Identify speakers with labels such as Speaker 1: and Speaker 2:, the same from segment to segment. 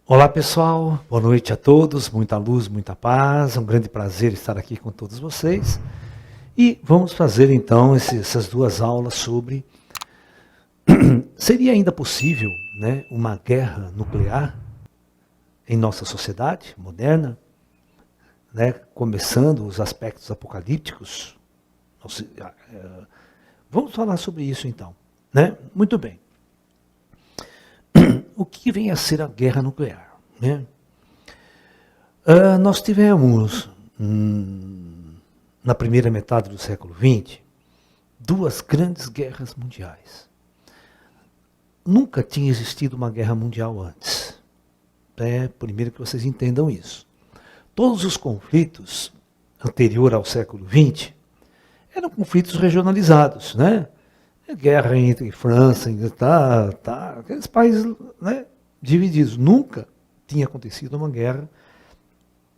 Speaker 1: Olá pessoal, boa noite a todos, muita luz, muita paz, um grande prazer estar aqui com todos vocês. E vamos fazer então essas duas aulas sobre, seria ainda possível, né, uma guerra nuclear em nossa sociedade moderna, né, começando os aspectos apocalípticos. Vamos falar sobre isso então, né? Muito bem. O que vem a ser a guerra nuclear, né? Nós tivemos, na primeira metade do século XX, duas grandes guerras mundiais. Nunca tinha existido uma guerra mundial antes. Primeiro que vocês entendam isso. Todos os conflitos anteriores ao século XX eram conflitos regionalizados, né? Guerra entre França, aqueles países, né, divididos. Nunca tinha acontecido uma guerra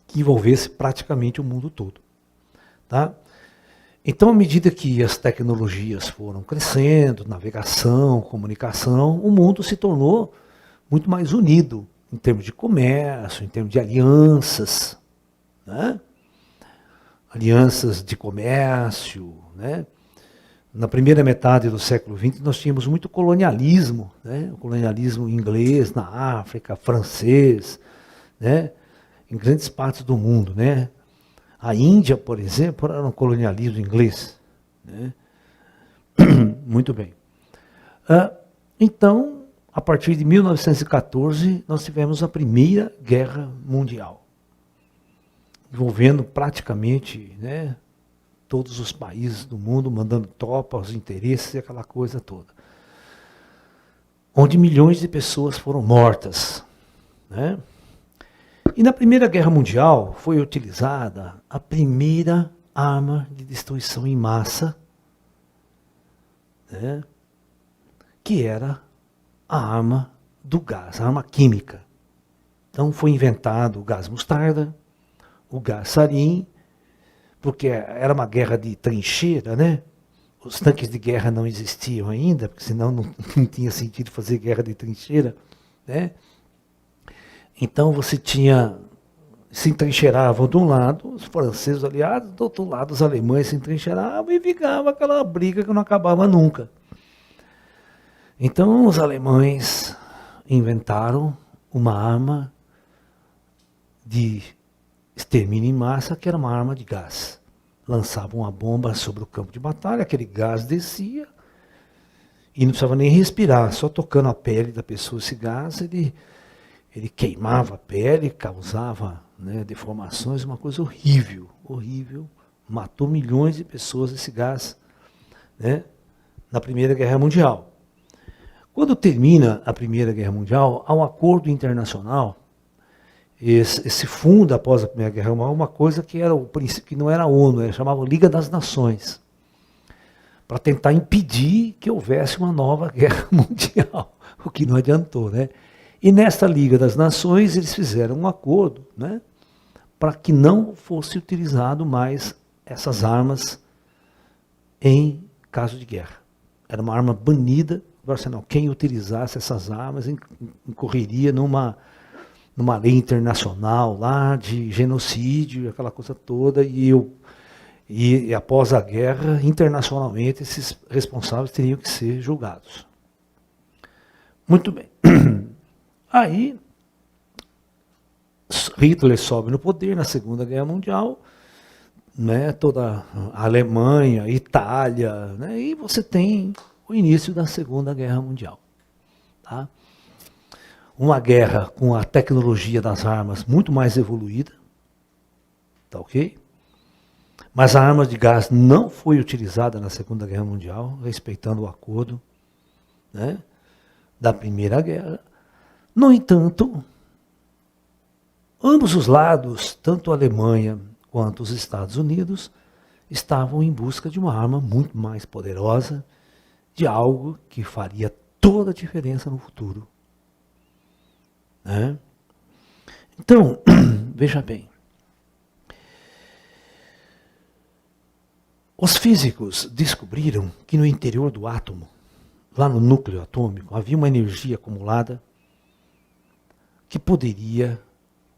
Speaker 1: que envolvesse praticamente o mundo todo. Tá? Então, à medida que as tecnologias foram crescendo, navegação, comunicação, o mundo se tornou muito mais unido em termos de comércio, em termos de alianças, né? Alianças de comércio, né? Na primeira metade do século XX, nós tínhamos muito colonialismo, né? O colonialismo inglês na África, francês, né? Em grandes partes do mundo, né? A Índia, por exemplo, era um colonialismo inglês, né? Muito bem. Então, a partir de 1914, nós tivemos a Primeira Guerra Mundial, envolvendo praticamente, né, todos os países do mundo, mandando tropas, os interesses e aquela coisa toda. Onde milhões de pessoas foram mortas, né? E na Primeira Guerra Mundial foi utilizada a primeira arma de destruição em massa, né, que era a arma do gás, a arma química. Então foi inventado o gás mostarda, o gás sarin, porque era uma guerra de trincheira, né? Os tanques de guerra não existiam ainda, porque senão não tinha sentido fazer guerra de trincheira, né? Então você se entrincheiravam de um lado, os franceses aliados, do outro lado os alemães se entrincheiravam e ficava aquela briga que não acabava nunca. Então os alemães inventaram uma arma de extermínio em massa, que era uma arma de gás. Lançavam uma bomba sobre o campo de batalha, aquele gás descia, e não precisava nem respirar, só tocando a pele da pessoa esse gás, ele queimava a pele, causava, né, deformações, uma coisa horrível, horrível. Matou milhões de pessoas esse gás, né, na Primeira Guerra Mundial. Quando termina a Primeira Guerra Mundial, há um acordo internacional. Se funda após a Primeira Guerra Mundial uma coisa que era o princípio, que não era a ONU, chamava Liga das Nações, para tentar impedir que houvesse uma nova guerra mundial, o que não adiantou, né? E nesta Liga das Nações eles fizeram um acordo, né, para que não fosse utilizado mais essas armas em caso de guerra. Era uma arma banida, agora senão quem utilizasse essas armas incorreria numa lei internacional lá de genocídio, aquela coisa toda, e após a guerra, internacionalmente, esses responsáveis teriam que ser julgados. Muito bem. Aí, Hitler sobe no poder na Segunda Guerra Mundial, né, toda a Alemanha, Itália, né, e você tem o início da Segunda Guerra Mundial. Tá? Uma guerra com a tecnologia das armas muito mais evoluída, tá ok? Mas a arma de gás não foi utilizada na Segunda Guerra Mundial, respeitando o acordo, né, da Primeira Guerra. No entanto, ambos os lados, tanto a Alemanha quanto os Estados Unidos, estavam em busca de uma arma muito mais poderosa, de algo que faria toda a diferença no futuro. Né? Então, veja bem, os físicos descobriram que no interior do átomo, lá no núcleo atômico, havia uma energia acumulada que poderia,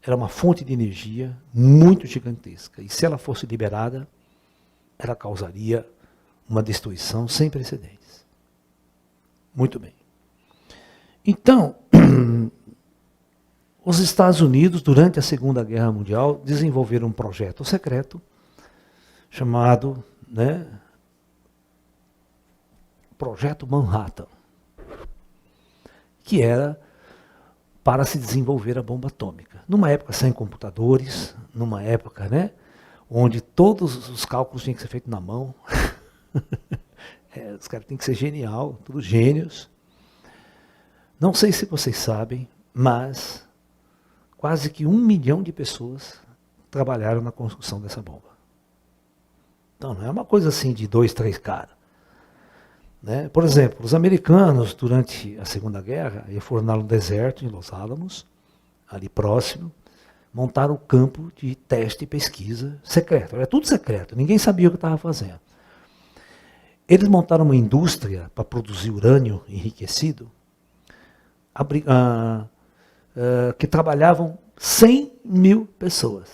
Speaker 1: era uma fonte de energia muito gigantesca. E se ela fosse liberada, ela causaria uma destruição sem precedentes. Muito bem. Então, os Estados Unidos, durante a Segunda Guerra Mundial, desenvolveram um projeto secreto chamado, né, Projeto Manhattan, que era para se desenvolver a bomba atômica. Numa época sem computadores, numa época, né, onde todos os cálculos tinham que ser feitos na mão. Os caras têm que ser genial, todos gênios. Não sei se vocês sabem, mas quase que 1 milhão de pessoas trabalharam na construção dessa bomba. Então não é uma coisa assim de 2, 3 caras. Né? Por exemplo, os americanos, durante a Segunda Guerra, foram no deserto, em Los Alamos, ali próximo, montaram um campo de teste e pesquisa secreto. Era tudo secreto, ninguém sabia o que estava fazendo. Eles montaram uma indústria para produzir urânio enriquecido, que trabalhavam 100 mil pessoas.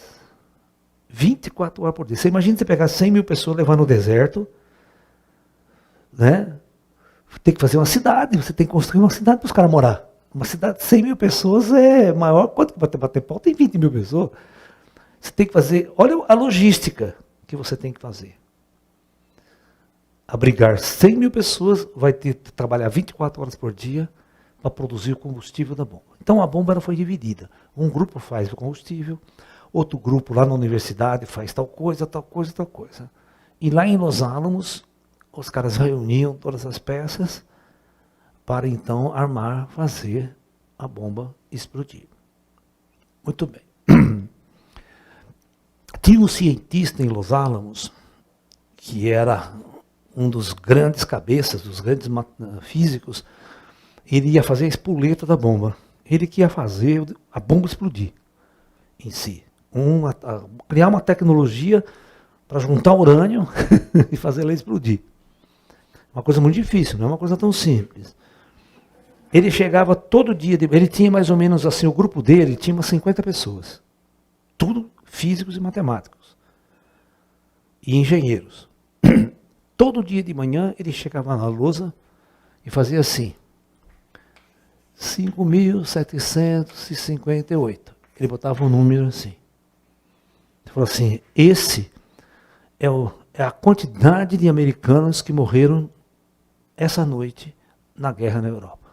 Speaker 1: 24 horas por dia. Você imagina você pegar 100 mil pessoas, levar no deserto, né? Tem que fazer uma cidade, você tem que construir uma cidade para os caras morar. Uma cidade de 100 mil pessoas é maior. Quanto que bater pau? Tem 20 mil pessoas. Você tem que fazer, olha a logística que você tem que fazer. Abrigar 100 mil pessoas, vai ter que trabalhar 24 horas por dia para produzir o combustível da bomba. Então a bomba ela foi dividida. Um grupo faz o combustível, outro grupo lá na universidade faz tal coisa, tal coisa, tal coisa. E lá em Los Alamos, os caras reuniam todas as peças para então armar, fazer a bomba explodir. Muito bem. Tinha um cientista em Los Alamos, que era um dos grandes cabeças, dos grandes físicos. Ele ia fazer a espoleta da bomba. Ele que ia fazer a bomba explodir em si. Criar uma tecnologia para juntar urânio e fazer ela explodir. Uma coisa muito difícil, não é uma coisa tão simples. Ele chegava todo dia, ele tinha mais ou menos assim, o grupo dele tinha umas 50 pessoas. Tudo físicos e matemáticos. E engenheiros. Todo dia de manhã ele chegava na lousa e fazia assim. 5.758. Ele botava um número assim. Ele falou assim, esse é a quantidade de americanos que morreram essa noite na guerra na Europa.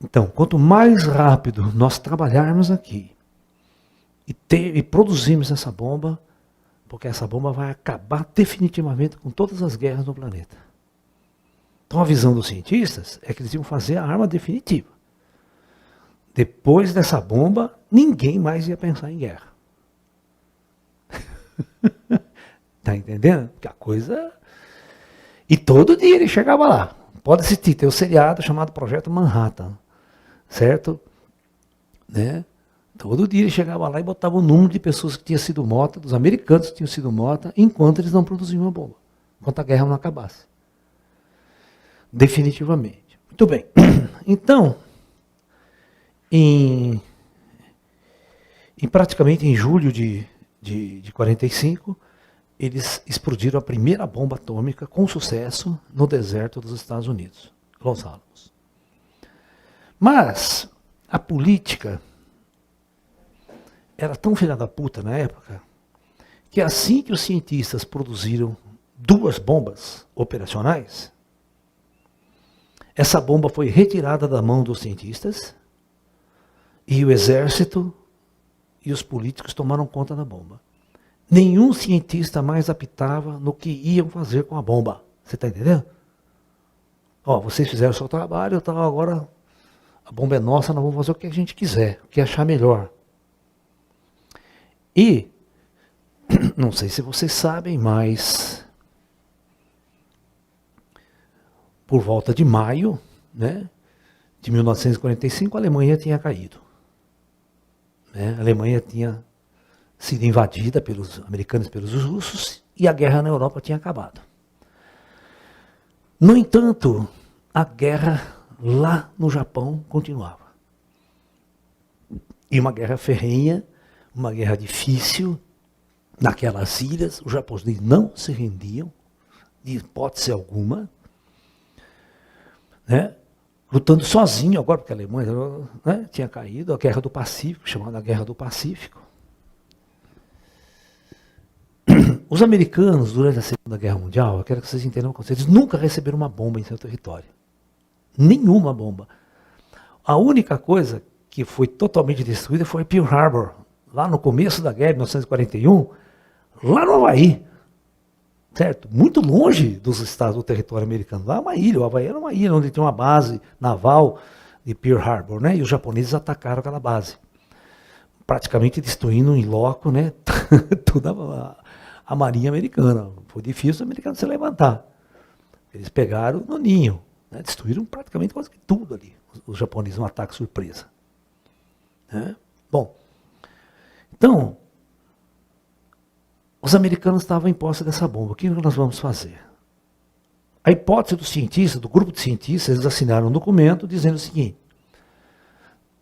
Speaker 1: Então, quanto mais rápido nós trabalharmos aqui e produzirmos essa bomba, porque essa bomba vai acabar definitivamente com todas as guerras no planeta. Então a visão dos cientistas é que eles iam fazer a arma definitiva. Depois dessa bomba, ninguém mais ia pensar em guerra. Tá entendendo? Que a coisa... E todo dia ele chegava lá. Pode assistir, tem um seriado chamado Projeto Manhattan. Certo? Né? Todo dia ele chegava lá e botava o número de pessoas que tinham sido mortas, dos americanos que tinham sido mortas, enquanto eles não produziam a bomba. Enquanto a guerra não acabasse. Definitivamente. Muito bem. Então, praticamente em julho de 45, eles explodiram a primeira bomba atômica com sucesso no deserto dos Estados Unidos, Los Alamos. Mas a política era tão filha da puta na época, que assim que os cientistas produziram 2 bombas operacionais, essa bomba foi retirada da mão dos cientistas e o exército e os políticos tomaram conta da bomba. Nenhum cientista mais apitava no que iam fazer com a bomba. Você está entendendo? Ó, vocês fizeram o seu trabalho, então agora a bomba é nossa, nós vamos fazer o que a gente quiser, o que achar melhor. E, não sei se vocês sabem, mas por volta de maio, né, de 1945, a Alemanha tinha caído. Né? A Alemanha tinha sido invadida pelos americanos e pelos russos e a guerra na Europa tinha acabado. No entanto, a guerra lá no Japão continuava. E uma guerra ferrenha, uma guerra difícil, naquelas ilhas, os japoneses não se rendiam, de hipótese alguma, né? Lutando sozinho agora, porque a Alemanha, né, tinha caído, a Guerra do Pacífico, chamada Guerra do Pacífico. Os americanos, durante a Segunda Guerra Mundial, eu quero que vocês entendam, eles nunca receberam uma bomba em seu território. Nenhuma bomba. A única coisa que foi totalmente destruída foi Pearl Harbor, lá no começo da guerra, em 1941, lá no Havaí. Certo? Muito longe dos estados do território americano. Lá é uma ilha, o Havaí era uma ilha onde tinha uma base naval de Pearl Harbor, né? E os japoneses atacaram aquela base, praticamente destruindo em loco, né? Toda a marinha americana. Foi difícil os americanos se levantar. Eles pegaram no ninho, né? Destruíram praticamente quase que tudo ali. Os japoneses, um ataque surpresa. Né? Bom, então, os americanos estavam em posse dessa bomba. O que nós vamos fazer? A hipótese dos cientistas, do grupo de cientistas, eles assinaram um documento dizendo o seguinte: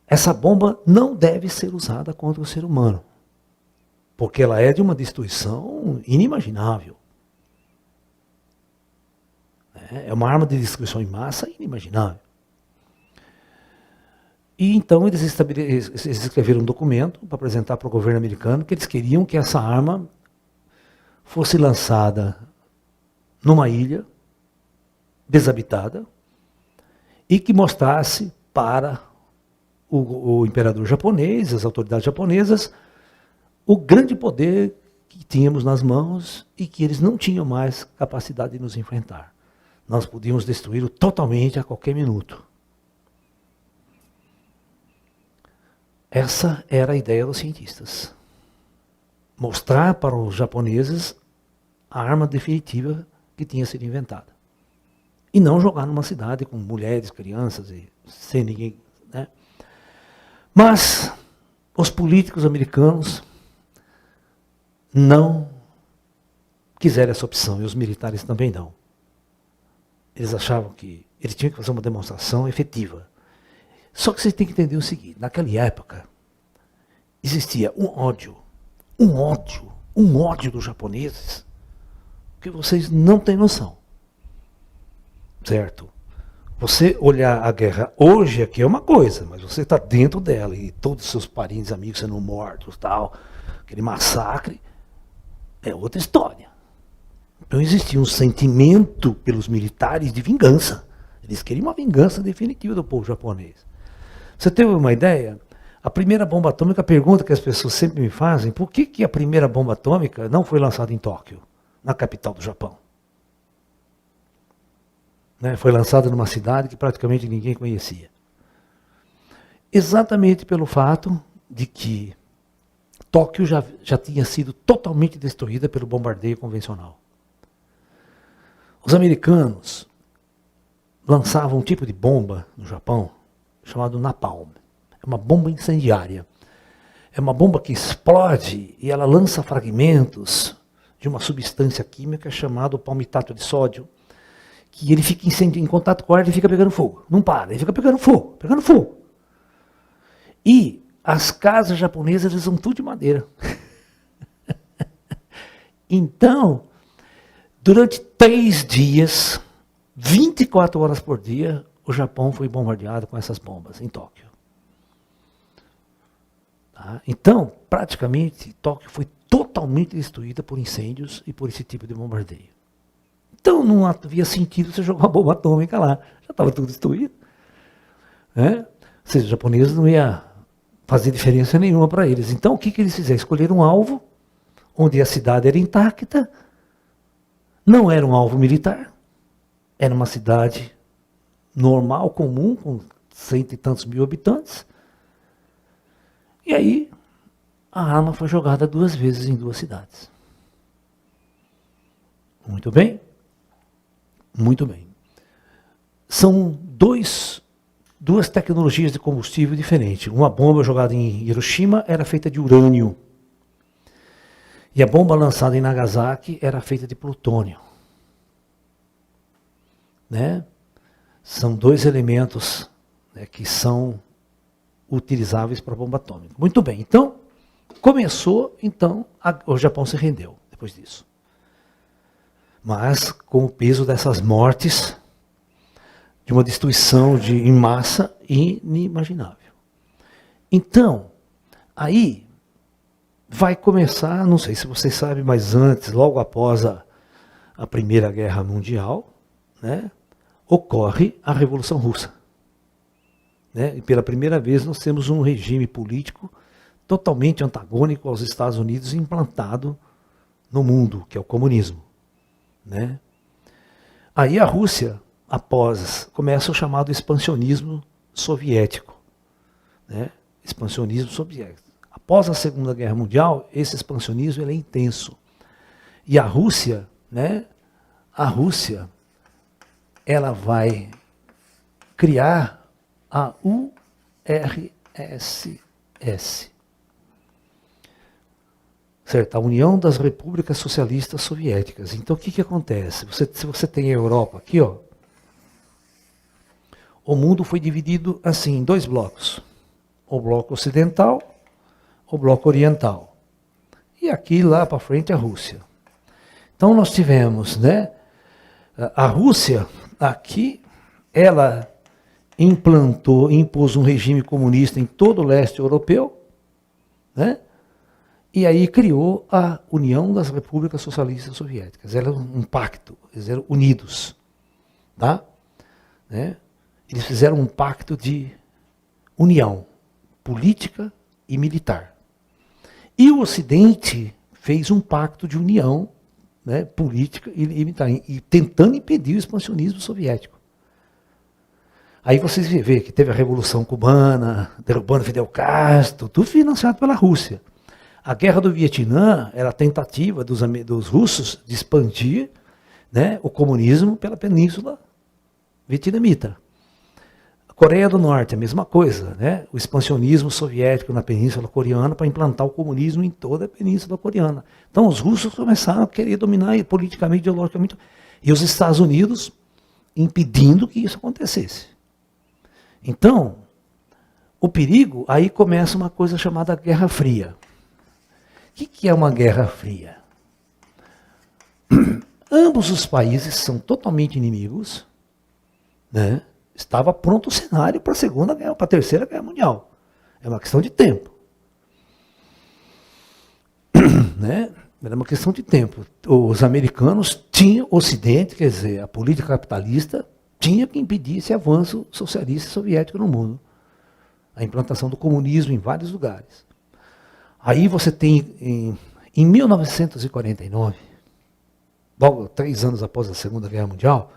Speaker 1: essa bomba não deve ser usada contra o ser humano, porque ela é de uma destruição inimaginável. É uma arma de destruição em massa inimaginável. E então eles escreveram um documento para apresentar para o governo americano que eles queriam que essa arma fosse lançada numa ilha desabitada e que mostrasse para o imperador japonês, as autoridades japonesas, o grande poder que tínhamos nas mãos e que eles não tinham mais capacidade de nos enfrentar. Nós podíamos destruí-lo totalmente a qualquer minuto. Essa era a ideia dos cientistas. Mostrar para os japoneses a arma definitiva que tinha sido inventada. E não jogar numa cidade com mulheres, crianças e sem ninguém. Né? Mas os políticos americanos não quiseram essa opção, e os militares também não. Eles achavam que eles tinham que fazer uma demonstração efetiva. Só que você tem que entender o seguinte: naquela época existia um ódio dos japoneses que vocês não têm noção. Certo? Você olhar a guerra hoje aqui é uma coisa, mas você está dentro dela e todos os seus parentes, amigos sendo mortos, tal, aquele massacre, é outra história. Então existia um sentimento pelos militares de vingança. Eles queriam uma vingança definitiva do povo japonês. Você teve uma ideia? A primeira bomba atômica, a pergunta que as pessoas sempre me fazem: por que a primeira bomba atômica não foi lançada em Tóquio, na capital do Japão? Né? Foi lançada numa cidade que praticamente ninguém conhecia. Exatamente pelo fato de que Tóquio já tinha sido totalmente destruída pelo bombardeio convencional. Os americanos lançavam um tipo de bomba no Japão chamado napalm. É uma bomba incendiária. É uma bomba que explode e ela lança fragmentos de uma substância química chamada palmitato de sódio, que ele fica em contato com o ar e fica pegando fogo. Não para, ele fica pegando fogo, pegando fogo. E as casas japonesas são tudo de madeira. Então, durante 3 dias, 24 horas por dia, o Japão foi bombardeado com essas bombas em Tóquio. Tá? Então, praticamente, Tóquio foi totalmente destruída por incêndios e por esse tipo de bombardeio. Então não havia sentido você jogar uma bomba atômica lá. Já estava tudo destruído. Né? Ou seja, os japoneses não iam fazer diferença nenhuma para eles. Então o que eles fizeram? Escolheram um alvo onde a cidade era intacta, não era um alvo militar, era uma cidade normal, comum, com 100 e tantos mil habitantes. E aí a arma foi jogada 2 vezes em 2 cidades. Muito bem? Muito bem. São duas tecnologias de combustível diferentes. Uma bomba jogada em Hiroshima era feita de urânio. E a bomba lançada em Nagasaki era feita de plutônio. Né? São dois elementos, né, que são utilizáveis para a bomba atômica. Muito bem, então, começou, então, o Japão se rendeu depois disso. Mas com o peso dessas mortes, de uma destruição em massa inimaginável. Então, aí vai começar, não sei se vocês sabem, mas antes, logo após a Primeira Guerra Mundial, né, ocorre a Revolução Russa. Né? E pela primeira vez nós temos um regime político totalmente antagônico aos Estados Unidos implantado no mundo, que é o comunismo. Né? Aí a Rússia, começa o chamado expansionismo soviético. Né? Expansionismo soviético. Após a Segunda Guerra Mundial, esse expansionismo ele é intenso. E a Rússia, né? Ela vai criar a URSS. Certo? A União das Repúblicas Socialistas Soviéticas. Então o que acontece? Se você tem a Europa aqui, ó, o mundo foi dividido assim em dois blocos. O bloco ocidental, o bloco oriental. E aqui lá para frente a Rússia. Então nós tivemos, né, a Rússia aqui, ela impôs um regime comunista em todo o leste europeu, né? E aí criou a União das Repúblicas Socialistas Soviéticas. Era um pacto, eles eram unidos. Tá? Né? Eles fizeram um pacto de união política e militar. E o Ocidente fez um pacto de união, né, política e militar, e tentando impedir o expansionismo soviético. Aí vocês veem que teve a Revolução Cubana, derrubando Fidel Castro, tudo financiado pela Rússia. A Guerra do Vietnã era a tentativa dos russos de expandir, né, o comunismo pela Península Vietnamita. A Coreia do Norte, a mesma coisa, né, o expansionismo soviético na Península Coreana para implantar o comunismo em toda a Península Coreana. Então os russos começaram a querer dominar politicamente, ideologicamente, e os Estados Unidos impedindo que isso acontecesse. Então, o perigo, aí começa uma coisa chamada Guerra Fria. O que é uma Guerra Fria? Ambos os países são totalmente inimigos, né? Estava pronto o cenário para a Segunda Guerra, para a Terceira Guerra Mundial. É uma questão de tempo. Né? Era uma questão de tempo. Os americanos tinham, o Ocidente, quer dizer, a política capitalista, tinha que impedir esse avanço socialista e soviético no mundo. A implantação do comunismo em vários lugares. Aí você tem, em 1949, logo 3 anos após a Segunda Guerra Mundial,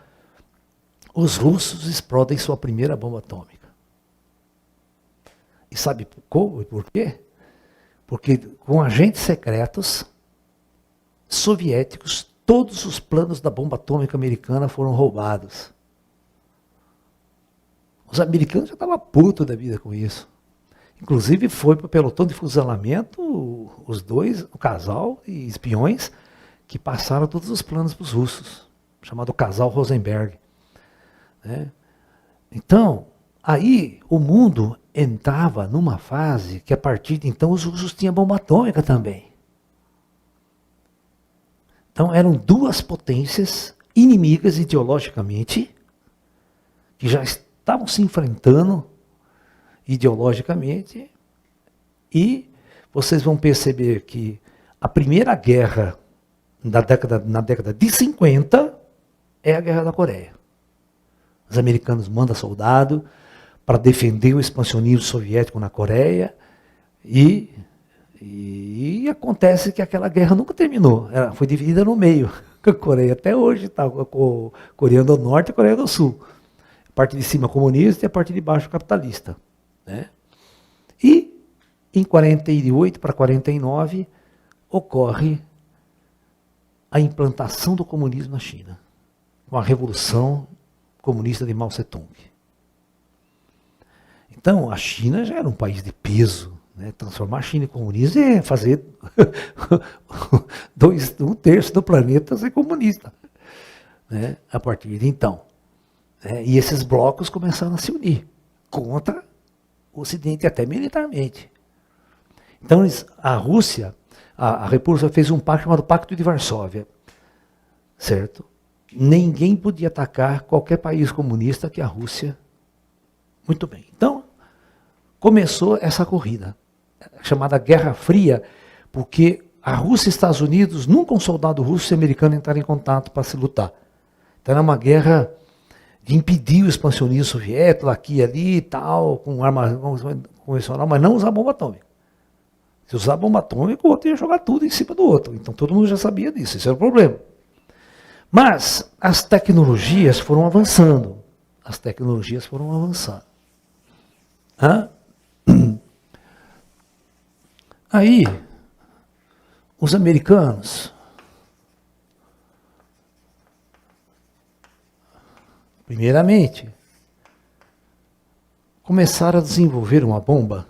Speaker 1: os russos explodem sua primeira bomba atômica. E sabe como e por quê? Porque com agentes secretos soviéticos, todos os planos da bomba atômica americana foram roubados. Os americanos já estavam putos da vida com isso. Inclusive foi para o pelotão de fuzilamento os dois, o casal e espiões, que passaram todos os planos para os russos, chamado casal Rosenberg. Né? Então, aí o mundo entrava numa fase que a partir de então os russos tinham bomba atômica também. Então eram duas potências inimigas ideologicamente, que já estavam se enfrentando ideologicamente, e vocês vão perceber que a primeira guerra na década de 50 é a Guerra da Coreia. Os americanos mandam soldado para defender o expansionismo soviético na Coreia, e acontece que aquela guerra nunca terminou, ela foi dividida no meio. A Coreia até hoje está com a Coreia do Norte e a Coreia do Sul. A parte de cima comunista e a parte de baixo capitalista. Né? E em 48 para 49 ocorre a implantação do comunismo na China, com a Revolução Comunista de Mao Tse-tung. Então a China já era um país de peso, né? Transformar a China em comunista é fazer 1/3 do planeta ser comunista, né? A partir de então. né? E esses blocos começaram a se unir contra o Ocidente, até militarmente. Então, a Rússia, a República fez um pacto chamado Pacto de Varsóvia, certo? Ninguém podia atacar qualquer país comunista que a Rússia. Muito bem. Então, começou essa corrida, chamada Guerra Fria, porque a Rússia e os Estados Unidos, nunca um soldado russo e americano entraram em contato para se lutar. Então, era uma guerra de impedir o expansionismo soviético, aqui e ali e tal, com arma convencional, mas não usar bomba atômica. Se usar bomba atômica, o outro ia jogar tudo em cima do outro. Então todo mundo já sabia disso, esse era o problema. Mas as tecnologias foram avançando. As tecnologias foram avançando. Aí, os americanos, primeiramente, começaram a desenvolver uma bomba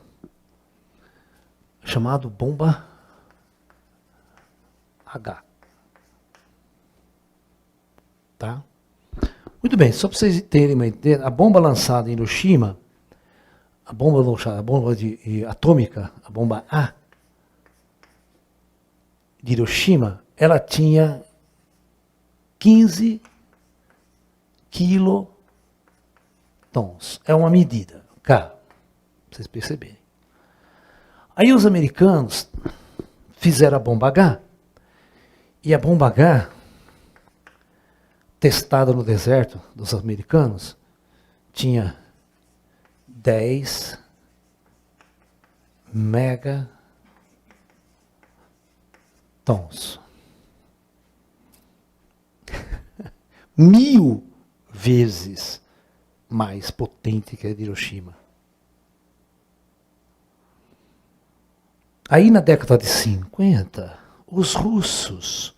Speaker 1: chamada bomba H. Tá? Muito bem, só para vocês terem uma ideia, a bomba lançada em Hiroshima, a bomba atômica, a bomba A, de Hiroshima, ela tinha 15 quilotons. É uma medida, K, para vocês perceberem. Aí os americanos fizeram a bomba H, e a bomba H, testada no deserto dos americanos, tinha 10 megatons. 1000 vezes mais potente que a de Hiroshima. Aí na década de 50, os russos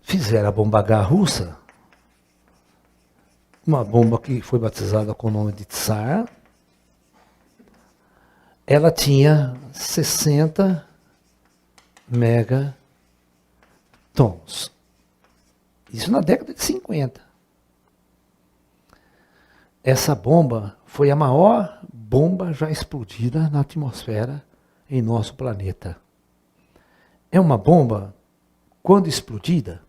Speaker 1: fizeram a bomba H russa, uma bomba que foi batizada com o nome de Tsar. Ela tinha 60 megatons. Isso na década de 50. Essa bomba foi a maior bomba já explodida na atmosfera em nosso planeta. É uma bomba, quando explodida,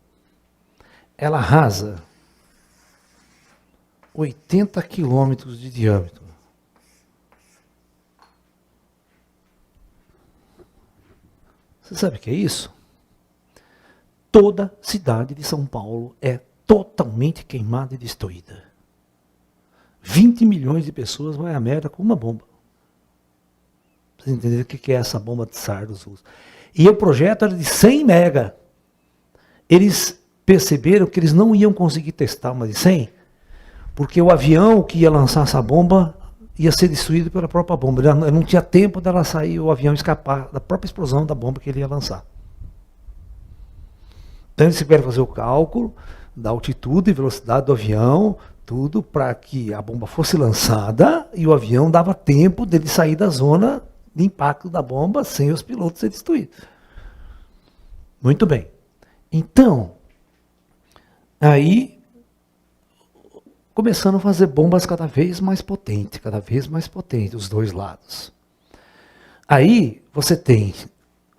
Speaker 1: ela arrasa 80 quilômetros de diâmetro. Você sabe o que é isso? Toda a cidade de São Paulo é totalmente queimada e destruída. 20 milhões de pessoas vão à merda com uma bomba. Vocês entenderam o que é essa bomba de SAR dos russos? E o projeto era de 100 mega. Eles perceberam que eles não iam conseguir testar uma de 100, porque o avião que ia lançar essa bomba ia ser destruído pela própria bomba. Ele não tinha tempo dela sair, o avião escapar da própria explosão da bomba que ele ia lançar. Então eles tiveram que fazer o cálculo da altitude e velocidade do avião, tudo para que a bomba fosse lançada e o avião dava tempo dele sair da zona de impacto da bomba sem os pilotos ser destruídos. Muito bem. Então, aí começando a fazer bombas cada vez mais potentes, os dois lados. Aí você tem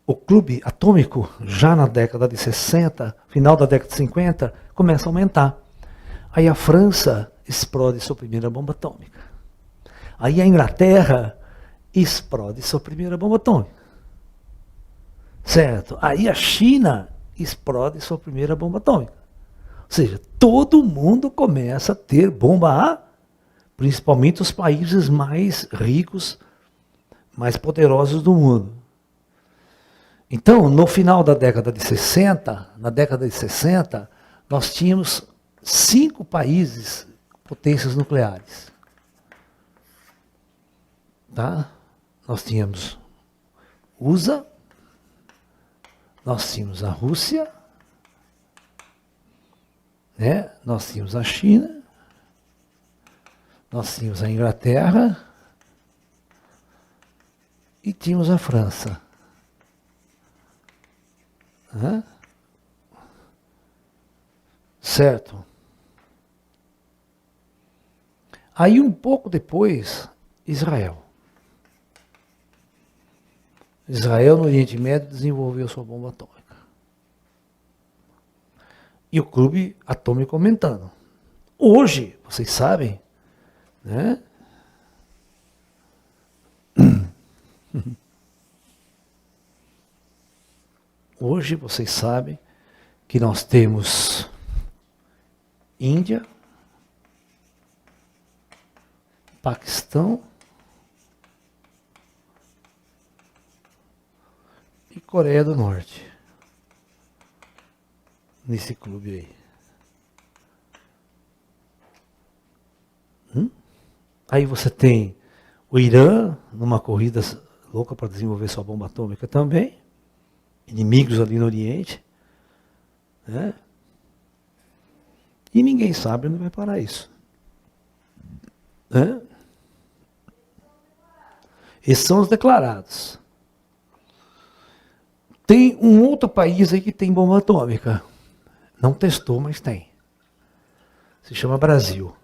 Speaker 1: o clube atômico, já na década de 60, final da década de 50, começa a aumentar. Aí a França explode sua primeira bomba atômica. Aí a Inglaterra explode sua primeira bomba atômica. Certo? Aí a China explode sua primeira bomba atômica. Ou seja, todo mundo começa a ter bomba A, principalmente os países mais ricos, mais poderosos do mundo. Então, no final da década de 60, nós tínhamos 5 países potências nucleares. Tá? Nós tínhamos USA, nós tínhamos a Rússia, né? Nós tínhamos a China, nós tínhamos a Inglaterra e tínhamos a França. Certo? Aí um pouco depois, Israel. Israel no Oriente Médio desenvolveu sua bomba atômica. E o clube atômico aumentando. Hoje, vocês sabem, né? Hoje vocês sabem que nós temos Índia, Paquistão e Coreia do Norte nesse clube aí. Aí você tem o Irã numa corrida louca para desenvolver sua bomba atômica também, inimigos ali no Oriente, né? E ninguém sabe onde vai parar isso. Né? Esses são os declarados. Tem um outro país aí que tem bomba atômica. Não testou, mas tem. Se chama Brasil.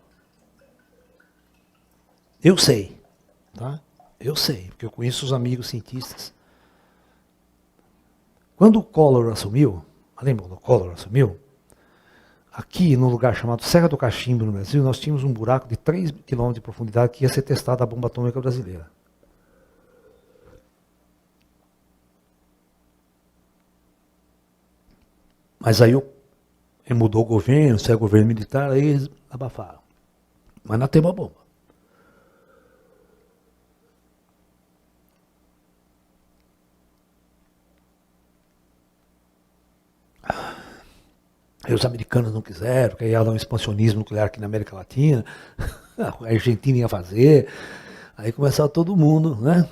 Speaker 1: Eu sei, tá? Eu sei, porque eu conheço os amigos cientistas. Quando o Collor assumiu, lembram do Collor assumiu? Aqui, num lugar chamado Serra do Cachimbo, no Brasil, nós tínhamos um buraco de 3 km de profundidade que ia ser testada a bomba atômica brasileira. Mas aí ele mudou o governo, saiu o governo militar, aí eles abafaram. Mas não tem uma bomba. Aí os americanos não quiseram, porque ia dar um expansionismo nuclear aqui na América Latina, a Argentina ia fazer, aí começava todo mundo, né?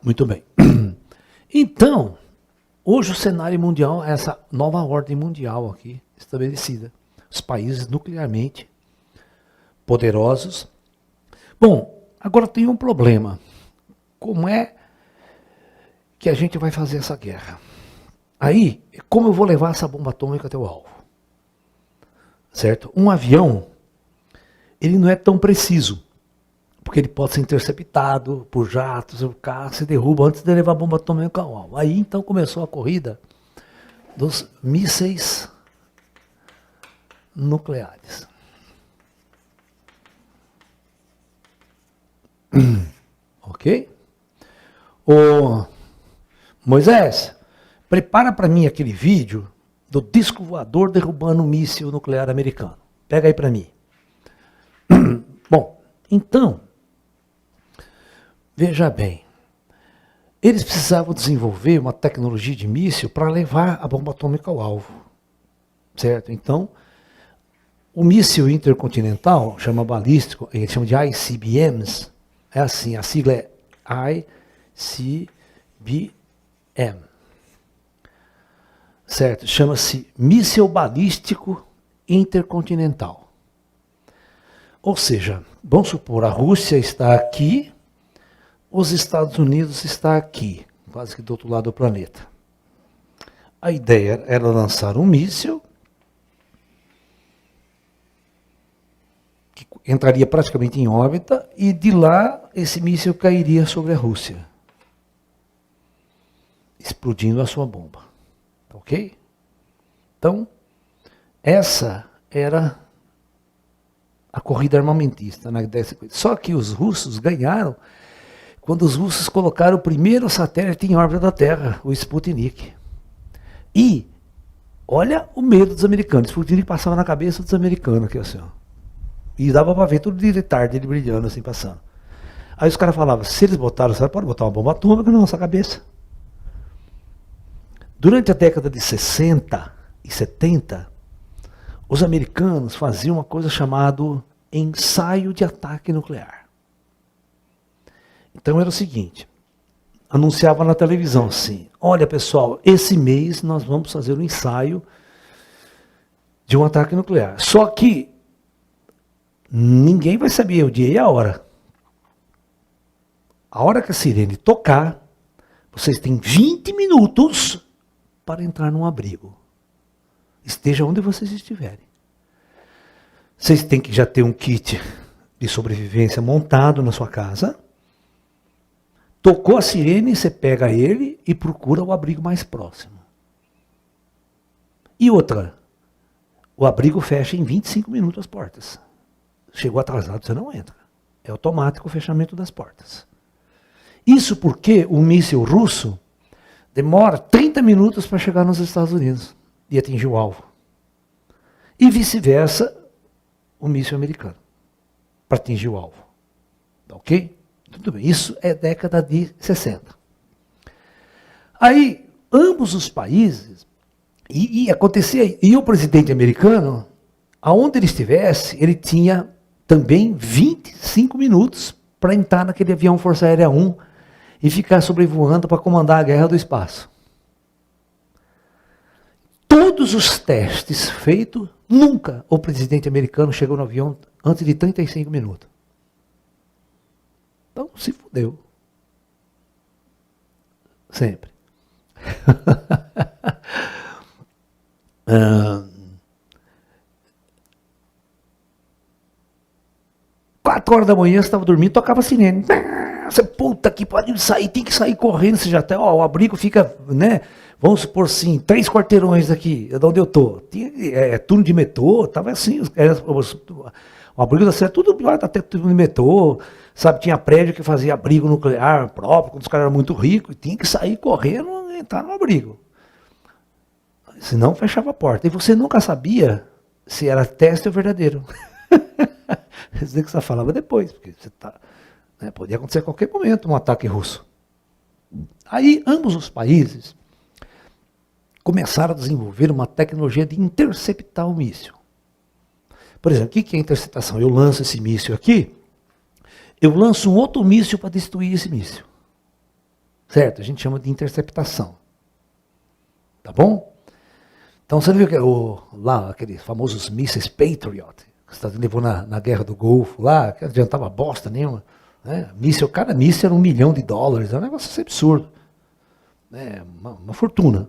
Speaker 1: Muito bem. Então, hoje o cenário mundial é essa nova ordem mundial aqui estabelecida. Os países nuclearmente poderosos. Bom, agora tem um problema. Como é que a gente vai fazer essa guerra? Aí, como eu vou levar essa bomba atômica até o alvo? Certo? Um avião, ele não é tão preciso, porque ele pode ser interceptado por jatos, o carro se derruba antes de levar a bomba atômica ao alvo. Aí então começou a corrida dos mísseis nucleares. Ok? Ô Moisés, prepara para mim aquele vídeo do disco voador derrubando um míssil nuclear americano. Pega aí para mim. Bom, então, veja bem, eles precisavam desenvolver uma tecnologia de míssil para levar a bomba atômica ao alvo. Certo? Então, o míssil intercontinental, chama balístico, eles chamam de ICBMs, é assim, a sigla é ICBM. Certo? Chama-se míssil balístico intercontinental. Ou seja, vamos supor, a Rússia está aqui, os Estados Unidos está aqui, quase que do outro lado do planeta. A ideia era lançar um míssil que entraria praticamente em órbita e de lá esse míssil cairia sobre a Rússia, explodindo a sua bomba. Ok? Então, essa era a corrida armamentista. Né? Só que os russos ganharam quando os russos colocaram o primeiro satélite em órbita da Terra, o Sputnik. E, olha o medo dos americanos. O Sputnik passava na cabeça dos americanos, aqui assim, ó. E dava para ver tudo de tarde, ele brilhando assim, passando. Aí os caras falavam, se eles botaram, você pode botar uma bomba atômica na nossa cabeça. Durante a década de 60 e 70, os americanos faziam uma coisa chamada ensaio de ataque nuclear. Então era o seguinte, anunciava na televisão assim, olha pessoal, esse mês nós vamos fazer um ensaio de um ataque nuclear. Só que ninguém vai saber o dia e a hora. A hora que a sirene tocar, vocês têm 20 minutos para entrar num abrigo. Esteja onde vocês estiverem. Vocês têm que já ter um kit de sobrevivência montado na sua casa. Tocou a sirene, você pega ele e procura o abrigo mais próximo. E outra, o abrigo fecha em 25 minutos as portas. Chegou atrasado, você não entra. É automático o fechamento das portas. Isso porque o míssil russo demora 30 minutos para chegar nos Estados Unidos e atingir o alvo. E vice-versa, o míssil americano, para atingir o alvo. Ok? Tudo bem. Isso é década de 60. Aí, ambos os países, e acontecia, e o presidente americano, aonde ele estivesse, ele tinha também 25 minutos para entrar naquele avião Força Aérea 1 e ficar sobrevoando para comandar a guerra do espaço. Todos os testes feitos, nunca o presidente americano chegou no avião antes de 35 minutos. Então, se fudeu. Sempre. 4 horas da manhã, você estava dormindo, tocava sirene. Você, puta que pariu, sair, tem que sair correndo, você já até, ó, o abrigo fica, né? Vamos supor assim, 3 quarteirões daqui, de onde eu tô. Tinha turno de metrô, tava assim, o abrigo da cidade, tudo até turno de metrô, sabe? Tinha prédio que fazia abrigo nuclear próprio, quando os caras eram muito ricos, e tinha que sair correndo e entrar no abrigo. Senão fechava a porta. E você nunca sabia se era teste ou verdadeiro. Isso que você falava depois, porque você tá, né, podia acontecer a qualquer momento um ataque russo. Aí ambos os países começaram a desenvolver uma tecnologia de interceptar o míssil. Por exemplo, o que é interceptação? Eu lanço esse míssil aqui, eu lanço um outro míssil para destruir esse míssil. Certo? A gente chama de interceptação. Tá bom? Então você viu que lá aqueles famosos mísseis Patriot, que os Estados Unidos levou na guerra do Golfo, lá, que não adiantava bosta nenhuma. Né? Cada míssil era $1 milhão, é um negócio assim absurdo. Né? Uma fortuna.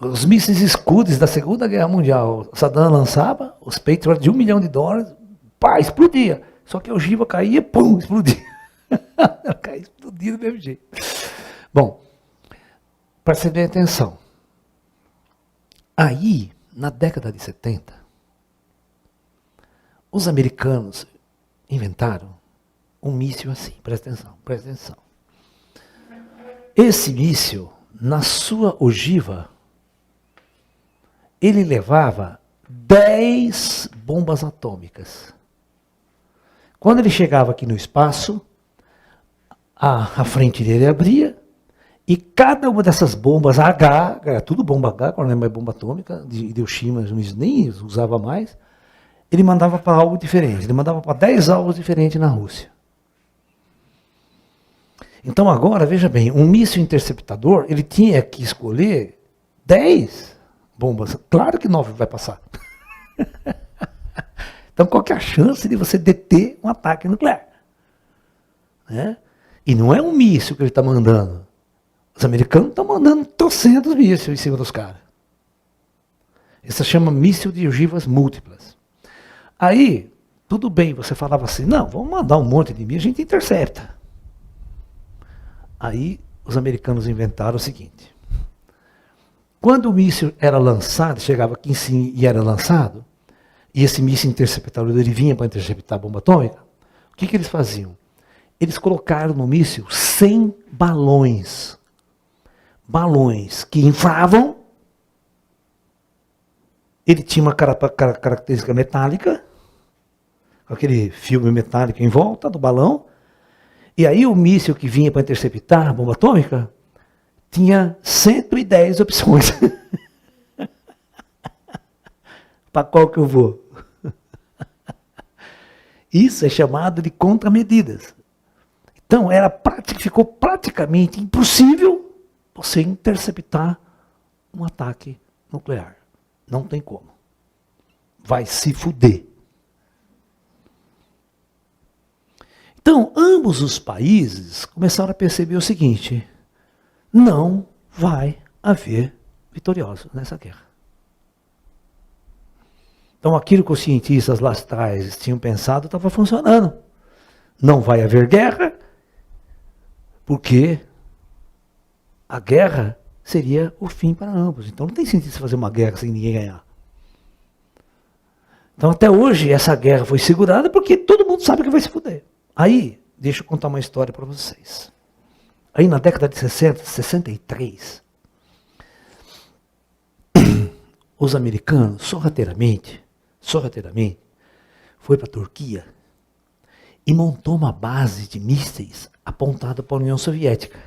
Speaker 1: Os mísseis Scud da Segunda Guerra Mundial, Saddam lançava, os Patriot de $1 milhão, pá, explodia. Só que a ogiva caía, pum, explodia. Explodia do mesmo jeito. Bom, prestem atenção. Aí, na década de 70, os americanos inventaram um míssil assim, presta atenção. Esse míssil, na sua ogiva, ele levava 10 bombas atômicas. Quando ele chegava aqui no espaço, a frente dele abria, e cada uma dessas bombas H, era tudo bomba H, quando não é mais bomba atômica, de Hiroshima nem usava mais, ele mandava para algo diferente, ele mandava para 10 alvos diferentes na Rússia. Então agora, veja bem, um míssil interceptador, ele tinha que escolher 10 bombas. Claro que 9 vai passar. Então qual que é a chance de você deter um ataque nuclear? Né? E não é um míssil que ele está mandando. Os americanos estão mandando 300 mísseis em cima dos caras. Isso se chama míssil de ogivas múltiplas. Aí, tudo bem, você falava assim, não, vamos mandar um monte de mísseis, a gente intercepta. Aí, os americanos inventaram o seguinte. Quando o míssil era lançado, chegava aqui em cima e era lançado, e esse míssil interceptador ele vinha para interceptar a bomba atômica, o que eles faziam? Eles colocaram no míssil 100 balões. Balões que inflavam, ele tinha uma característica metálica, com aquele filme metálico em volta do balão, e aí o míssil que vinha para interceptar a bomba atômica tinha 110 opções. Para qual que eu vou? Isso é chamado de contramedidas. Então ficou praticamente impossível você interceptar um ataque nuclear. Não tem como. Vai se fuder. Então, ambos os países começaram a perceber o seguinte: não vai haver vitorioso nessa guerra. Então aquilo que os cientistas lá atrás tinham pensado estava funcionando. Não vai haver guerra, porque a guerra seria o fim para ambos. Então não tem sentido você fazer uma guerra sem ninguém ganhar. Então até hoje essa guerra foi segurada porque todo mundo sabe que vai se fuder. Aí, deixa eu contar uma história para vocês. Aí na década de 60, 63, os americanos, sorrateiramente, foi para a Turquia e montou uma base de mísseis apontada para a União Soviética.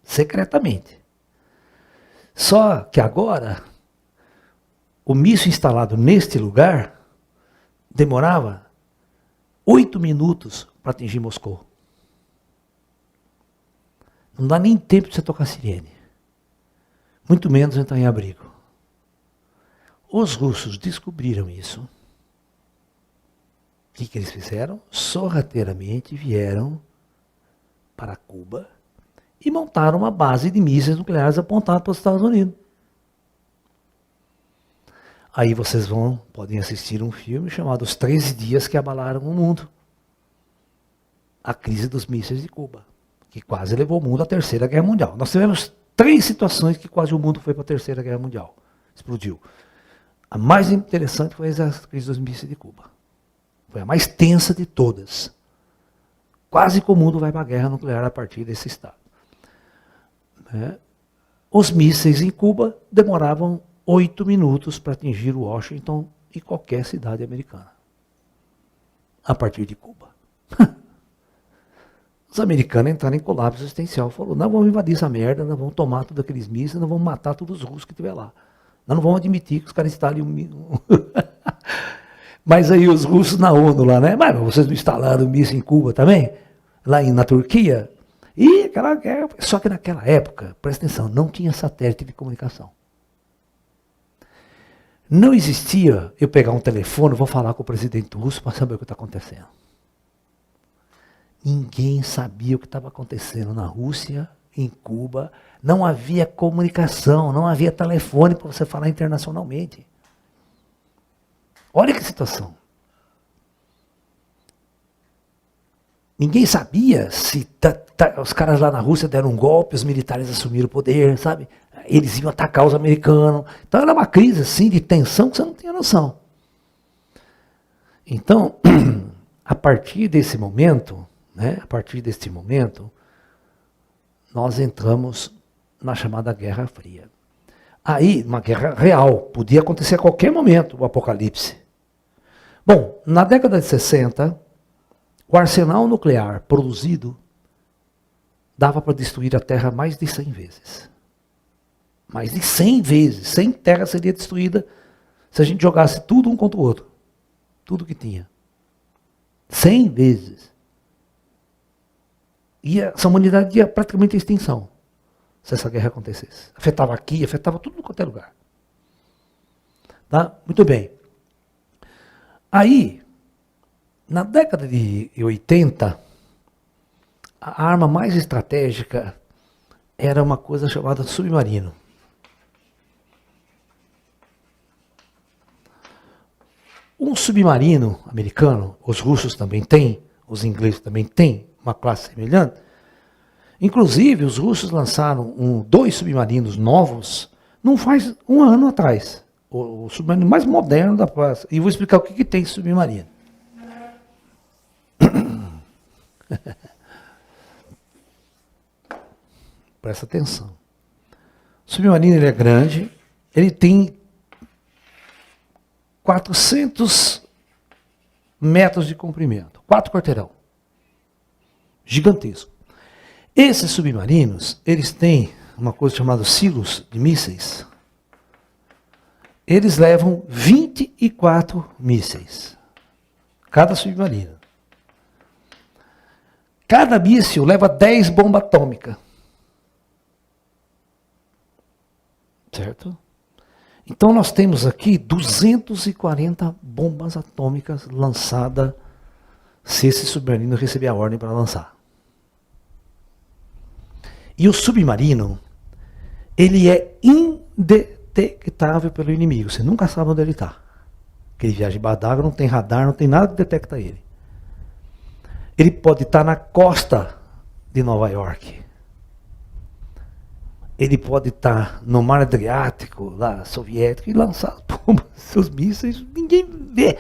Speaker 1: Secretamente. Só que agora, o míssil instalado neste lugar demorava 8 minutos para atingir Moscou. Não dá nem tempo de você tocar sirene. Muito menos entrar em abrigo. Os russos descobriram isso. O que eles fizeram? Sorrateiramente vieram para Cuba e montaram uma base de mísseis nucleares apontada para os Estados Unidos. Aí vocês podem assistir um filme chamado Os 13 Dias que Abalaram o Mundo. A crise dos mísseis de Cuba, que quase levou o mundo à Terceira Guerra Mundial. Nós tivemos 3 situações que quase o mundo foi para a Terceira Guerra Mundial. Explodiu. A mais interessante foi a crise dos mísseis de Cuba. Foi a mais tensa de todas. Quase que o mundo vai para a guerra nuclear a partir desse estado. Os mísseis em Cuba demoravam 8 minutos para atingir Washington e qualquer cidade americana. A partir de Cuba. Os americanos entraram em colapso existencial. Falaram, nós vamos invadir essa merda, nós vamos tomar todos aqueles mísseis, nós vamos matar todos os russos que estiver lá. Nós não vamos admitir que os caras instalem um... Mas aí os russos na ONU lá, né? Mas vocês não instalaram míssil em Cuba também? Lá na Turquia? E aquela guerra... Só que naquela época, presta atenção, não tinha satélite de comunicação. Não existia eu pegar um telefone, vou falar com o presidente russo para saber o que está acontecendo. Ninguém sabia o que estava acontecendo na Rússia, em Cuba. Não havia comunicação, não havia telefone para você falar internacionalmente. Olha que situação. Ninguém sabia se os caras lá na Rússia deram um golpe, os militares assumiram o poder, sabe? Eles iam atacar os americanos. Então era uma crise assim de tensão que você não tinha noção. Então, a partir desse momento, nós entramos na chamada Guerra Fria. Aí, uma guerra real, podia acontecer a qualquer momento, o apocalipse. Bom, na década de 60, o arsenal nuclear produzido dava para destruir a Terra mais de 100 vezes. Mais de 100 vezes. 100 terras seria destruída se a gente jogasse tudo um contra o outro. Tudo que tinha. 100 vezes. E essa humanidade ia praticamente à extinção, se essa guerra acontecesse. Afetava aqui, afetava tudo quanto é lugar. Tá? Muito bem. Aí, na década de 80, a arma mais estratégica era uma coisa chamada submarino. Um submarino americano, os russos também têm, os ingleses também têm, uma classe semelhante. Inclusive, os russos lançaram 2 submarinos novos, não faz um ano atrás. O submarino mais moderno da classe. E vou explicar o que tem esse submarino. Presta atenção. O submarino ele é grande, ele tem 400 metros de comprimento, 4 quarteirão. Gigantesco. Esses submarinos, eles têm uma coisa chamada silos de mísseis. Eles levam 24 mísseis. Cada submarino. Cada míssil leva 10 bombas atômicas. Certo? Então nós temos aqui 240 bombas atômicas lançadas se esse submarino receber a ordem para lançar. E o submarino, ele é indetectável pelo inimigo. Você nunca sabe onde ele está. Porque ele viaja embaixo d'água, não tem radar, não tem nada que detecta ele. Ele pode estar na costa de Nova York. Ele pode estar no mar Adriático, lá, soviético, e lançar seus mísseis, ninguém vê.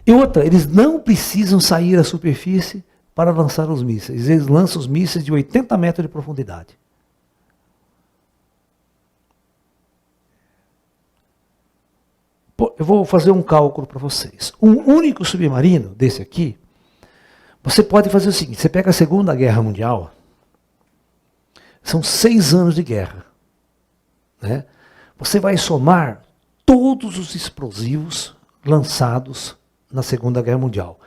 Speaker 1: E outra, eles não precisam sair à superfície para lançar os mísseis. Eles lançam os mísseis de 80 metros de profundidade. Eu vou fazer um cálculo para vocês. Um único submarino desse aqui, você pode fazer o seguinte, você pega a Segunda Guerra Mundial, são 6 anos de guerra, né? Você vai somar todos os explosivos lançados na Segunda Guerra Mundial.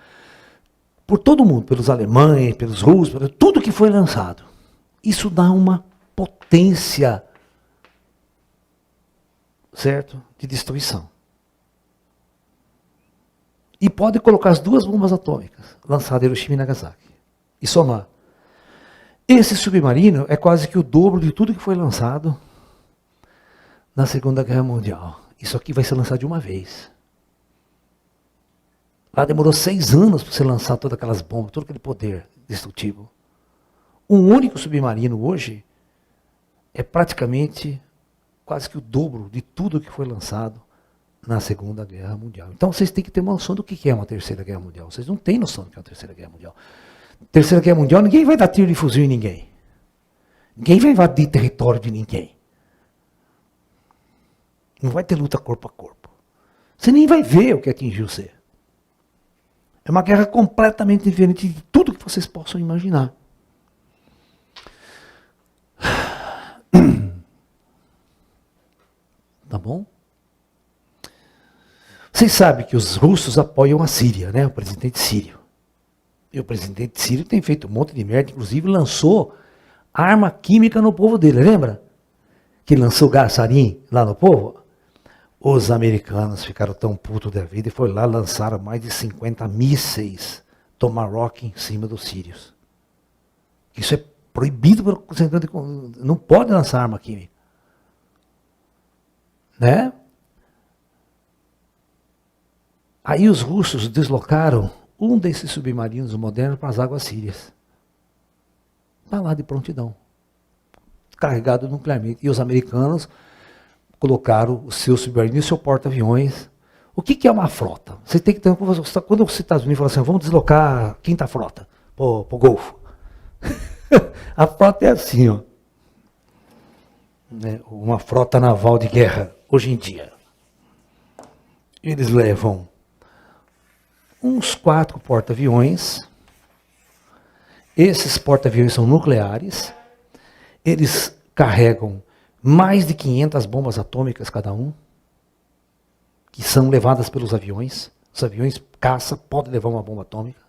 Speaker 1: Por todo mundo, pelos alemães, pelos russos, por tudo que foi lançado. Isso dá uma potência, certo? De destruição. E pode colocar as 2 bombas atômicas lançadas em Hiroshima e Nagasaki. E somar. Esse submarino é quase que o dobro de tudo que foi lançado na Segunda Guerra Mundial. Isso aqui vai ser lançado de uma vez. Lá demorou 6 anos para você lançar todas aquelas bombas, todo aquele poder destrutivo. Um único submarino hoje é praticamente quase que o dobro de tudo que foi lançado na Segunda Guerra Mundial. Então vocês têm que ter uma noção do que é uma Terceira Guerra Mundial. Vocês não têm noção do que é uma Terceira Guerra Mundial. Terceira Guerra Mundial, ninguém vai dar tiro de fuzil em ninguém. Ninguém vai invadir território de ninguém. Não vai ter luta corpo a corpo. Você nem vai ver o que atingiu você. É uma guerra completamente diferente de tudo que vocês possam imaginar. Tá bom? Vocês sabem que os russos apoiam a Síria, né? O presidente sírio. E o presidente sírio tem feito um monte de merda, inclusive lançou arma química no povo dele, lembra? Que lançou gás sarin lá no povo? Os americanos ficaram tão putos da vida e foi lá lançaram mais de 50 mísseis Tomahawk em cima dos sírios. Isso é proibido pelo não pode lançar arma química. Né? Aí os russos deslocaram um desses submarinos modernos para as águas sírias. Está lá de prontidão. Carregado nuclearmente. E os americanos colocaram o seu submarino e o seu porta-aviões. O que é uma frota? Você tem que ter. Quando os Estados Unidos falam assim, vamos deslocar a quinta frota para o Golfo. A frota é assim, ó. Né? Uma frota naval de guerra, hoje em dia. Eles levam uns 4 porta-aviões. Esses porta-aviões são nucleares. Eles carregam mais de 500 bombas atômicas cada um, que são levadas pelos aviões. Os aviões caça podem levar uma bomba atômica.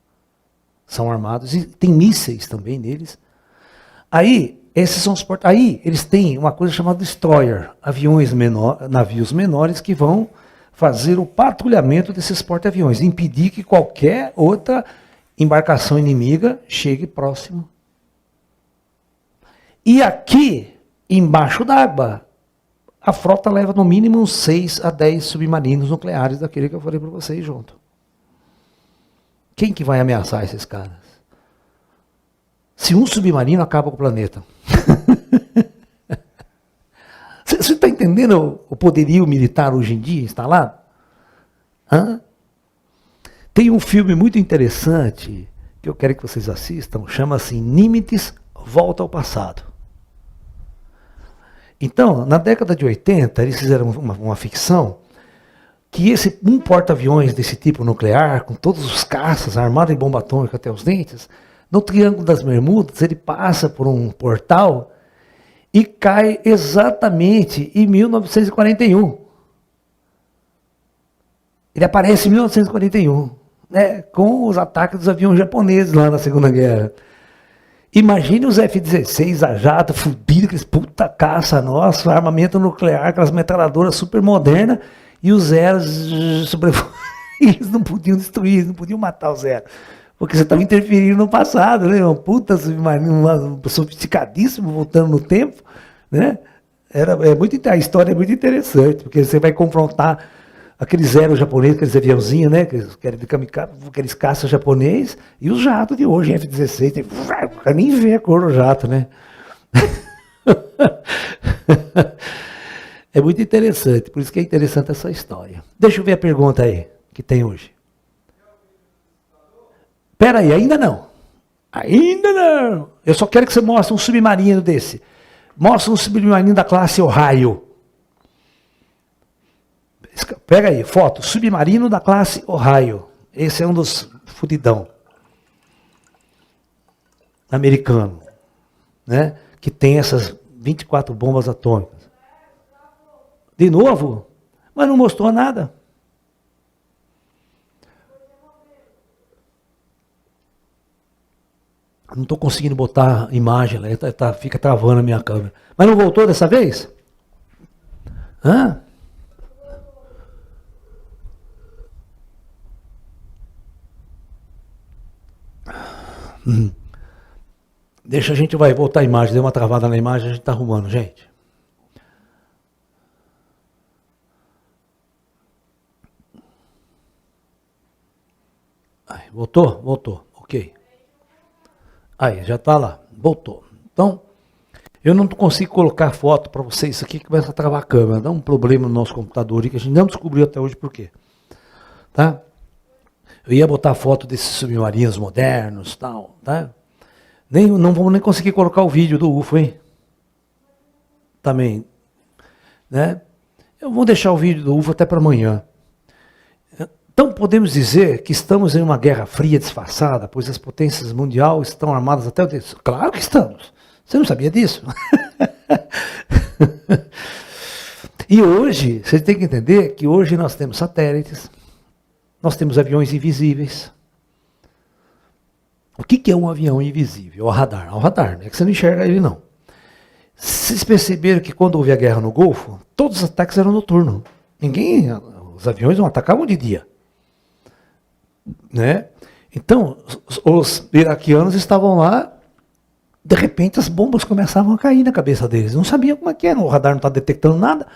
Speaker 1: São armados. E tem mísseis também neles. Aí, esses são os Aí, eles têm uma coisa chamada destroyer. Navios menores que vão fazer o patrulhamento desses porta-aviões, impedir que qualquer outra embarcação inimiga chegue próximo. E aqui, embaixo d'água, a frota leva no mínimo uns 6 a 10 submarinos nucleares daquele que eu falei para vocês junto. Quem que vai ameaçar esses caras? Se um submarino acaba com o planeta. Você está entendendo o poderio militar hoje em dia instalado? Hã? Tem um filme muito interessante que eu quero que vocês assistam, chama-se Nimitz Volta ao Passado. Então, na década de 80, eles fizeram uma ficção que um porta-aviões desse tipo nuclear, com todos os caças, armado em bomba atômica até os dentes, no Triângulo das Bermudas, ele passa por um portal e cai exatamente em 1941. Ele aparece em 1941, né, com os ataques dos aviões japoneses lá na Segunda Guerra. Imagine os F-16 a jato, fudido, aqueles puta caça nosso, armamento nuclear, aquelas metralhadoras super modernas, e os zeros eles não podiam destruir, eles não podiam matar o zero. Porque você estava interferindo no passado, né? Um puta submarino sofisticadíssimo, voltando no tempo, né? A história é muito interessante, porque você vai confrontar aqueles aero japoneses, aqueles aviãozinhos, né? Aqueles caças japoneses, e os jatos de hoje, F-16, o cara nem vê a cor do jato, né? É muito interessante, por isso que é interessante essa história. Deixa eu ver a pergunta aí, que tem hoje. Espera aí, ainda não. Ainda não. Eu só quero que você mostre um submarino desse. Mostra um submarino da classe Ohio. Pega aí, foto, submarino da classe Ohio. Esse é um dos fudidão. Americano. Né? Que tem essas 24 bombas atômicas. De novo? Mas não mostrou nada. Não estou conseguindo botar imagem, fica travando a minha câmera. Mas não voltou dessa vez? Hã? Deixa, a gente vai voltar a imagem, deu uma travada na imagem, a gente está arrumando, gente. Voltou? Voltou, ok. Aí, já está lá, voltou. Então, eu não consigo colocar foto para vocês, isso aqui começa a travar a câmera, dá um problema no nosso computador, que a gente não descobriu até hoje por quê. Tá? Eu ia botar foto desses submarinos modernos, tal, tá? Não vamos nem conseguir colocar o vídeo do UFO, hein? Também, né? Eu vou deixar o vídeo do UFO até para amanhã. Então podemos dizer que estamos em uma guerra fria disfarçada, pois as potências mundiais estão armadas até o dedo. Claro que estamos. Você não sabia disso? E hoje, você tem que entender que hoje nós temos satélites, nós temos aviões invisíveis. O que é um avião invisível? O radar. É o radar, não é que você não enxerga ele não. Vocês perceberam que quando houve a guerra no Golfo, todos os ataques eram noturnos. Os aviões não atacavam de dia. Né? Então, os iraquianos estavam lá, de repente as bombas começavam a cair na cabeça deles. Não sabiam como é que era, o radar não estava detectando nada.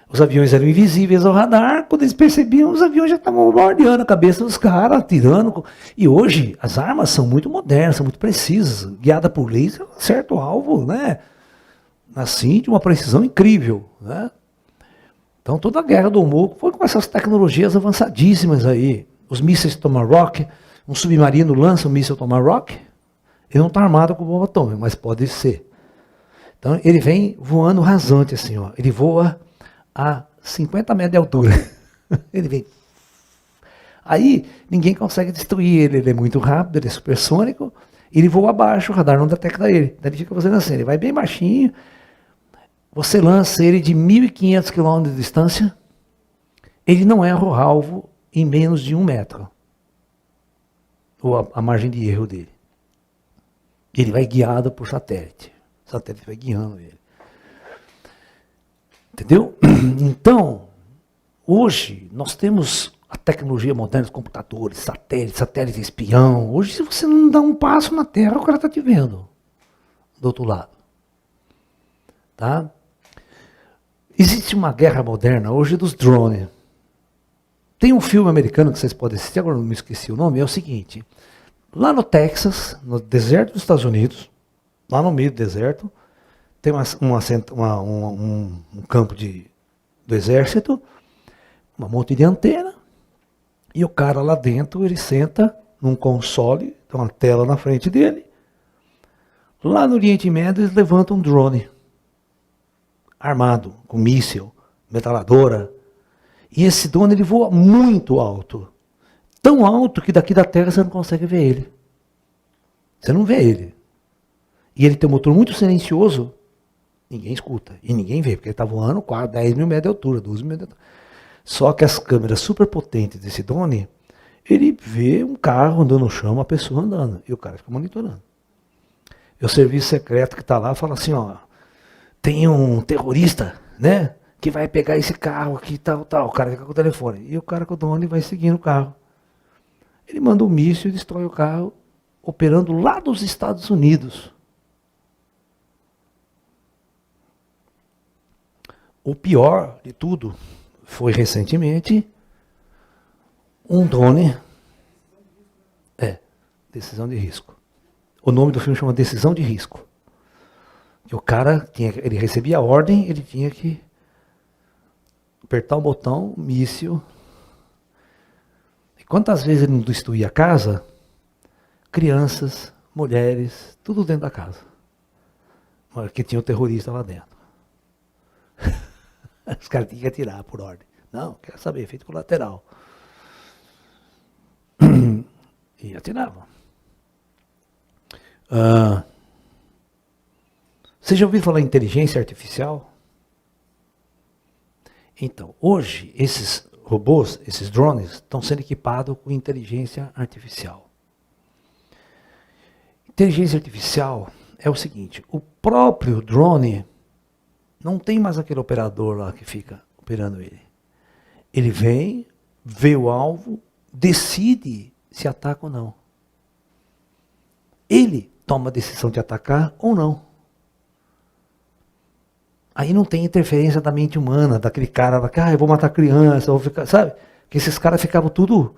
Speaker 1: Os aviões eram invisíveis ao radar, quando eles percebiam, os aviões já estavam bombardeando a cabeça dos caras, atirando. E hoje as armas são muito modernas, são muito precisas, guiadas por laser, acerta o alvo, né? Assim, de uma precisão incrível, né? Então toda a guerra do humor foi com essas tecnologias avançadíssimas aí. Os mísseis Tomahawk, um submarino lança um míssil Tomahawk, ele não está armado com bomba atômica, mas pode ser. Então ele vem voando rasante assim, ó. Ele voa a 50 metros de altura. Ele vem. Aí ninguém consegue destruir ele, ele é muito rápido, ele é supersônico, ele voa abaixo, o radar não detecta ele. Então ele fica fazendo assim, ele vai bem baixinho, você lança ele de 1.500 km de distância, ele não erra o alvo em menos de 1 metro. Ou a margem de erro dele. Ele vai guiado por satélite. O satélite vai guiando ele. Entendeu? Então, hoje nós temos a tecnologia moderna, os computadores, satélite espião. Hoje, se você não dá um passo na Terra, o cara está te vendo do outro lado. Tá? Existe uma guerra moderna hoje dos drones. Tem um filme americano que vocês podem assistir, agora não me esqueci o nome, é o seguinte. Lá no Texas, no deserto dos Estados Unidos, lá no meio do deserto, tem um campo do exército, um monte de antena, e o cara lá dentro, ele senta num console, tem uma tela na frente dele. Lá no Oriente Médio, eles levantam um drone, armado, com míssil, metralhadora. E esse drone, ele voa muito alto. Tão alto que daqui da Terra você não consegue ver ele. Você não vê ele. E ele tem um motor muito silencioso, ninguém escuta. E ninguém vê, porque ele está voando 10 mil metros de altura, 12 mil metros de altura. Só que as câmeras super potentes desse drone, ele vê um carro andando no chão, uma pessoa andando. E o cara fica monitorando. E o serviço secreto que está lá fala assim, ó, tem um terrorista, né? Que vai pegar esse carro aqui, tal. O cara fica com o telefone. E o cara com o drone vai seguindo o carro. Ele manda um míssil e destrói o carro, operando lá dos Estados Unidos. O pior de tudo foi recentemente um drone. Decisão de risco. O nome do filme chama Decisão de Risco. Que o cara ele recebia a ordem, ele tinha que apertar o botão, míssil. E quantas vezes ele não destruía a casa? Crianças, mulheres, tudo dentro da casa. Porque tinha um terrorista lá dentro. Os caras tinham que atirar por ordem. Não, quero saber, efeito colateral. E atiravam. Você já ouviu falar em inteligência artificial? Então, hoje, esses robôs, esses drones, estão sendo equipados com inteligência artificial. Inteligência artificial é o seguinte, o próprio drone não tem mais aquele operador lá que fica operando ele. Ele vem, vê o alvo, decide se ataca ou não. Ele toma a decisão de atacar ou não. Aí não tem interferência da mente humana, daquele cara lá, eu vou matar criança, vou ficar, sabe? Que esses caras ficavam tudo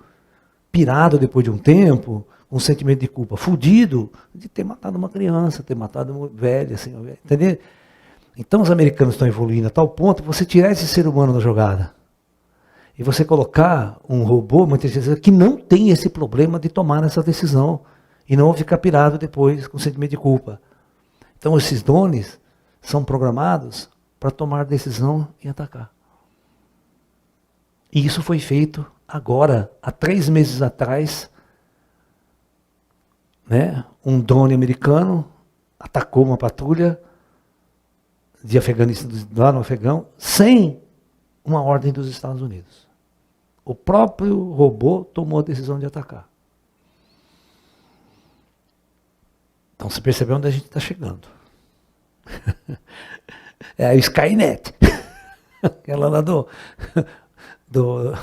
Speaker 1: pirado depois de um tempo, com um sentimento de culpa, fudido de ter matado uma criança, ter matado uma velha, assim, entendeu? Então os americanos estão evoluindo a tal ponto, você tirar esse ser humano da jogada e você colocar um robô, uma inteligência que não tem esse problema de tomar essa decisão e não ficar pirado depois com sentimento de culpa. Então esses drones são programados para tomar decisão e atacar. E isso foi feito agora, há 3 meses atrás, né? Um drone americano atacou uma patrulha de Afeganistão, lá no Afegão, sem uma ordem dos Estados Unidos. O próprio robô tomou a decisão de atacar. Então você percebeu onde a gente está chegando. É a Skynet. Aquela lá do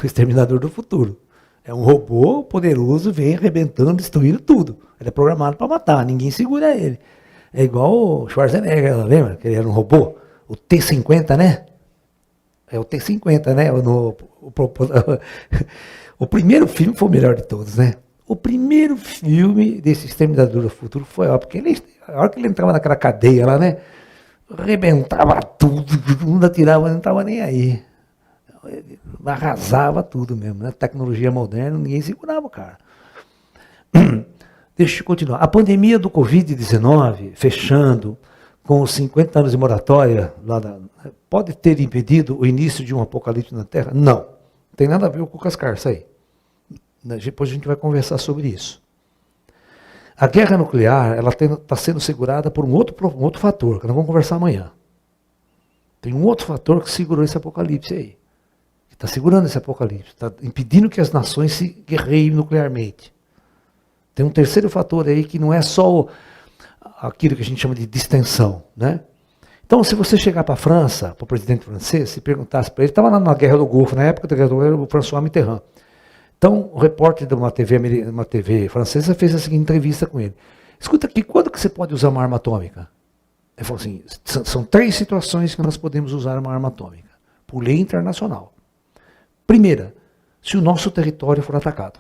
Speaker 1: Exterminador do Futuro. É um robô poderoso, vem arrebentando, destruindo tudo. Ele é programado para matar, ninguém segura ele. É igual o Schwarzenegger, lembra? Que ele era um robô? O T-50, né? É o T-50, né? O primeiro filme foi o melhor de todos, né? O primeiro filme desse Exterminador do Futuro foi ó, porque a hora que ele entrava naquela cadeia lá, né? Arrebentava tudo, todo mundo atirava, não estava nem aí. Arrasava tudo mesmo, né? Tecnologia moderna, ninguém segurava o cara. Deixa eu continuar. A pandemia do Covid-19, fechando, com os 50 anos de moratória, pode ter impedido o início de um apocalipse na Terra? Não. Não tem nada a ver com o Cascarça aí. Depois a gente vai conversar sobre isso. A guerra nuclear ela está sendo segurada por um outro fator, que nós vamos conversar amanhã. Tem um outro fator que segurou esse apocalipse aí. Que está segurando esse apocalipse. Está impedindo que as nações se guerreiem nuclearmente. Tem um terceiro fator aí que não é só aquilo que a gente chama de distensão, né? Então, se você chegar para a França, para o presidente francês, e perguntasse para ele, estava lá na Guerra do Golfo, na época da Guerra do Golfo, era o François Mitterrand. Então, o repórter de uma TV francesa fez a seguinte entrevista com ele. Escuta aqui, quando que você pode usar uma arma atômica? Ele falou assim, são 3 situações que nós podemos usar uma arma atômica, por lei internacional. Primeira, se o nosso território for atacado.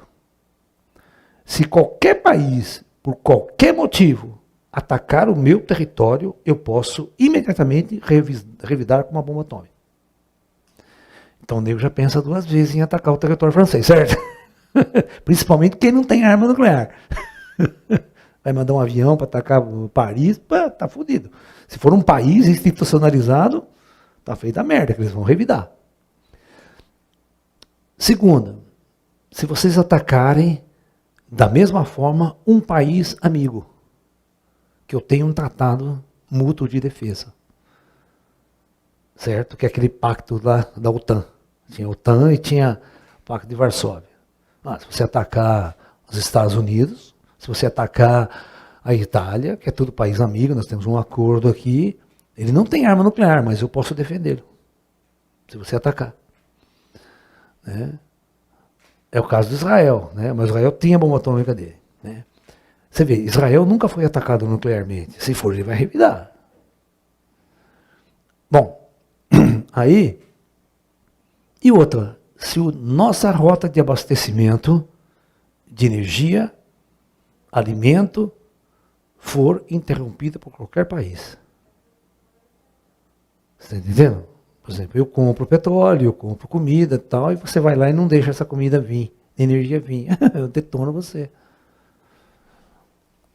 Speaker 1: Se qualquer país, por qualquer motivo, atacar o meu território, eu posso imediatamente revidar com uma bomba atômica. Então o nego já pensa 2 vezes em atacar o território francês, certo? Principalmente quem não tem arma nuclear. Vai mandar um avião para atacar Paris, tá fudido. Se for um país institucionalizado, tá feita a merda, que eles vão revidar. Segunda, se vocês atacarem da mesma forma um país amigo, que eu tenho um tratado mútuo de defesa. Certo? Que é aquele pacto lá da OTAN. Tinha a OTAN e tinha o Pacto de Varsóvia. Se você atacar os Estados Unidos, se você atacar a Itália, que é todo país amigo, nós temos um acordo aqui, ele não tem arma nuclear, mas eu posso defendê-lo, se você atacar. Né? É o caso de Israel, né? Mas Israel tinha a bomba atômica dele. Né? Você vê, Israel nunca foi atacado nuclearmente, se for ele vai revidar. Bom, aí, E outra, se nossa rota de abastecimento de energia, alimento, for interrompida por qualquer país. Você está entendendo? Por exemplo, eu compro petróleo, eu compro comida e tal, e você vai lá e não deixa essa comida vir, energia vir. Eu detono você.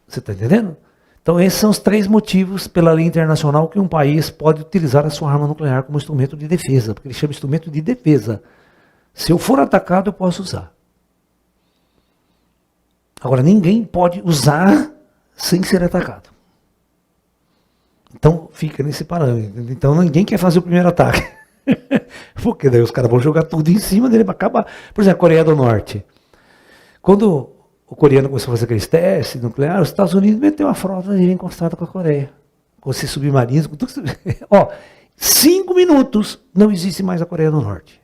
Speaker 1: Você está entendendo? Então esses são os 3 motivos pela lei internacional que um país pode utilizar a sua arma nuclear como instrumento de defesa, porque ele chama instrumento de defesa. Se eu for atacado, eu posso usar. Agora, ninguém pode usar sem ser atacado. Então, fica nesse parâmetro. Então, ninguém quer fazer o primeiro ataque. Porque daí os caras vão jogar tudo em cima dele para acabar. Por exemplo, a Coreia do Norte. Quando o coreano começou a fazer aqueles testes nucleares, os Estados Unidos meteu a frota dele encostada com a Coreia. Com esses submarinos, com tudo. 5 minutos não existe mais a Coreia do Norte.